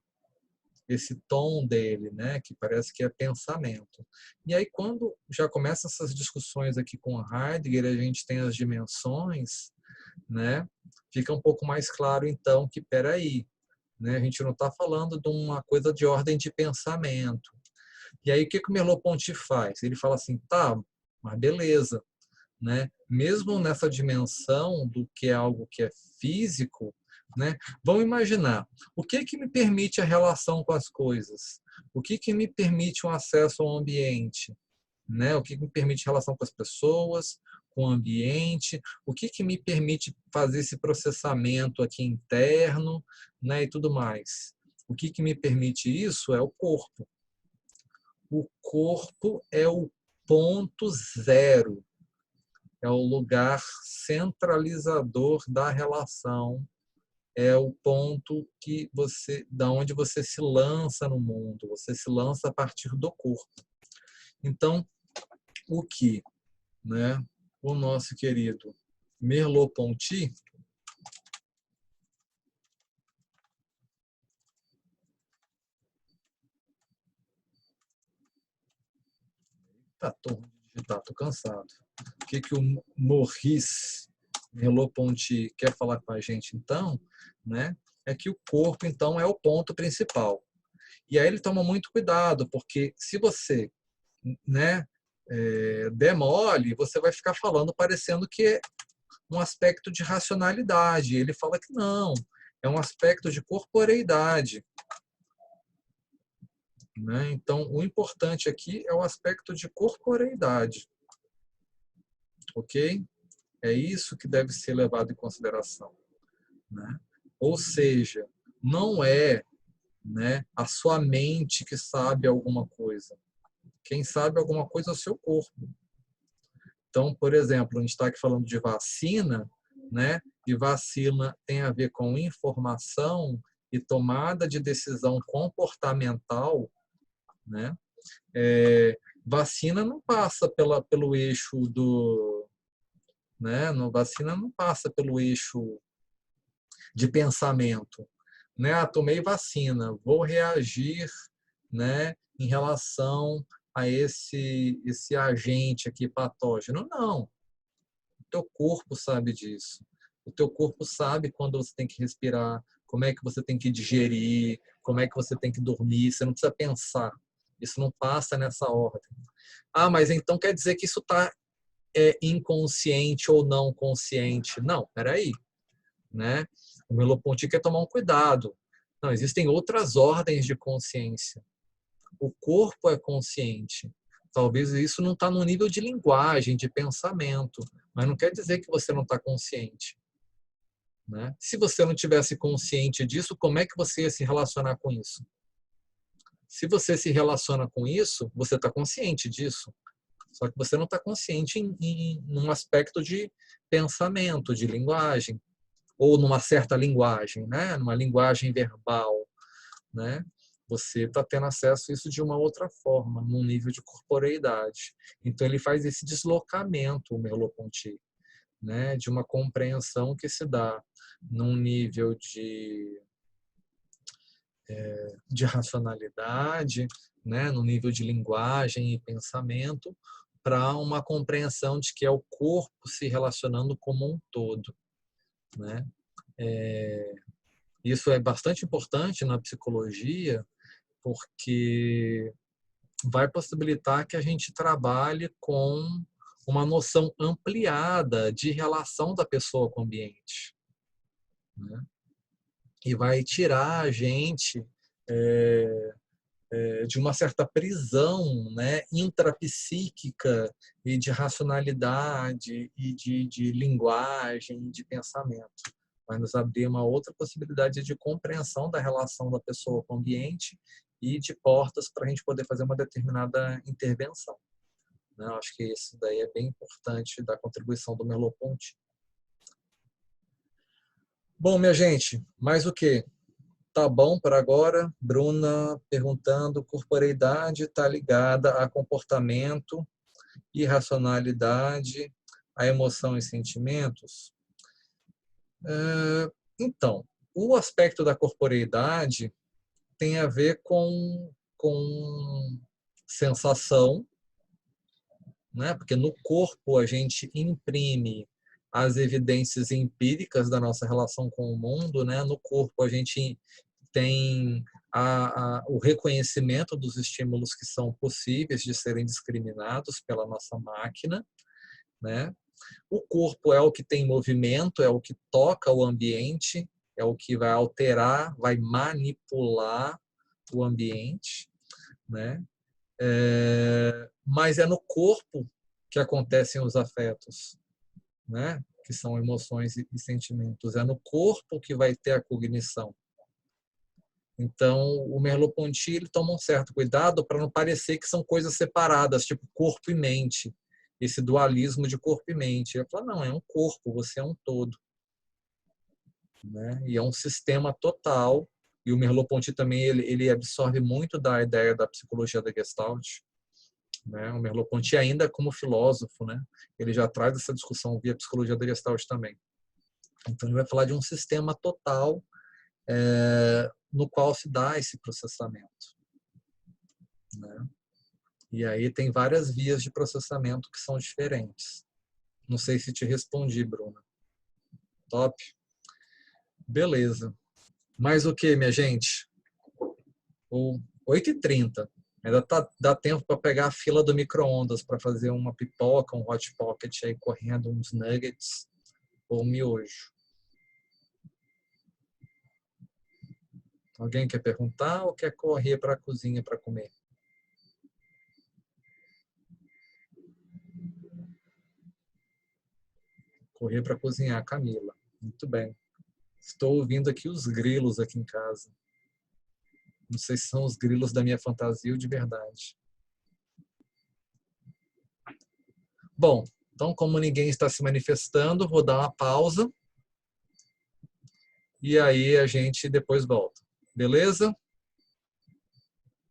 esse tom dele, né, que parece que é pensamento. E aí quando já começam essas discussões aqui com Heidegger, a gente tem as dimensões, né, fica um pouco mais claro então que peraí, né, a gente não está falando de uma coisa de ordem de pensamento. E aí o que o Merleau-Ponty faz? Ele fala assim, tá, mas beleza, né? Mesmo nessa dimensão do que é algo que é físico, né? Vamos imaginar, o que me permite a relação com as coisas? O que me permite um acesso ao ambiente? Né? O que me permite relação com as pessoas, com o ambiente? O que me permite fazer esse processamento aqui interno, né? E tudo mais? O que me permite isso é o corpo. O corpo é o ponto zero, é o lugar centralizador da relação, é o ponto da onde você se lança no mundo, você se lança a partir do corpo. Então, o que, né, o nosso querido Merleau-Ponty tô cansado. O que o Maurice Merleau-Ponty quer falar com a gente, então, né, é que o corpo, então, é o ponto principal. E aí ele toma muito cuidado, porque se você, né, der mole, você vai ficar falando parecendo que é um aspecto de racionalidade. Ele fala que não, é um aspecto de corporeidade. Né? Então, o importante aqui é o aspecto de corporeidade. Ok? É isso que deve ser levado em consideração. Né? Ou seja, não é, né? A sua mente que sabe alguma coisa. Quem sabe alguma coisa é o seu corpo. Então, por exemplo, a gente está aqui falando de vacina, né? E vacina tem a ver com informação e tomada de decisão comportamental, né? Vacina não passa pelo eixo do, né? Vacina não passa pelo eixo de pensamento, né? Ah, tomei vacina, vou reagir, né? Em relação a esse agente aqui patógeno. Não, o teu corpo sabe disso. O teu corpo sabe quando você tem que respirar, como é que você tem que digerir, como é que você tem que dormir. Você não precisa pensar. Isso não passa nessa ordem. Ah, mas então quer dizer que isso está inconsciente ou não consciente? Não, peraí, né? O Merleau-Ponty quer tomar um cuidado. Não, existem outras ordens de consciência. O corpo é consciente. Talvez isso não está no nível de linguagem, de pensamento, mas não quer dizer que você não está consciente, né? Se você não tivesse consciente disso, como é que você ia se relacionar com isso? Se você se relaciona com isso, você está consciente disso. Só que você não está consciente em um aspecto de pensamento, de linguagem, ou numa certa linguagem, né? Numa linguagem verbal, né? Você está tendo acesso a isso de uma outra forma, num nível de corporeidade. Então ele faz esse deslocamento, o Merleau-Ponty, né? De uma compreensão que se dá num nível de racionalidade, né? Num nível de linguagem e pensamento, para uma compreensão de que é o corpo se relacionando como um todo, né? Isso é bastante importante na psicologia, porque vai possibilitar que a gente trabalhe com uma noção ampliada de relação da pessoa com o ambiente, né? E vai tirar a gente de uma certa prisão, né, intrapsíquica e de racionalidade e de linguagem, de pensamento. Vai nos abrir uma outra possibilidade de compreensão da relação da pessoa com o ambiente e de portas para a gente poder fazer uma determinada intervenção, né? Eu acho que isso daí é bem importante da contribuição do Merleau-Ponty. Bom, minha gente, mais o quê? Tá bom por agora? Bruna perguntando, corporeidade está ligada a comportamento, irracionalidade, a emoção e sentimentos? Então, o aspecto da corporeidade tem a ver com sensação, né? Porque no corpo a gente imprime as evidências empíricas da nossa relação com o mundo, né? No corpo a gente tem o reconhecimento dos estímulos que são possíveis de serem discriminados pela nossa máquina, né? O corpo é o que tem movimento, é o que toca o ambiente, é o que vai alterar, vai manipular o ambiente, né? Mas é no corpo que acontecem os afetos, né? Que são emoções e sentimentos. É no corpo que vai ter a cognição. Então, o Merleau-Ponty ele toma um certo cuidado para não parecer que são coisas separadas, tipo corpo e mente. Esse dualismo de corpo e mente. Ele fala, não, é um corpo, você é um todo, né? E é um sistema total. E o Merleau-Ponty também ele absorve muito da ideia da psicologia da Gestalt, né? O Merleau-Ponty ainda como filósofo, né? Ele já traz essa discussão via psicologia da Gestalt também. Então ele vai falar de um sistema total no qual se dá esse processamento, né? E aí tem várias vias de processamento que são diferentes. Não sei se te respondi, Bruna. Top? Beleza. Mais o que, minha gente? 8h30. Ainda dá tempo para pegar a fila do micro-ondas para fazer uma pipoca, um hot pocket aí correndo, uns nuggets ou um miojo. Alguém quer perguntar ou quer correr para a cozinha para comer? Correr para cozinhar, Camila. Muito bem. Estou ouvindo aqui os grilos aqui em casa. Não sei se são os grilos da minha fantasia ou de verdade. Bom, então como ninguém está se manifestando, vou dar uma pausa. E aí a gente depois volta. Beleza?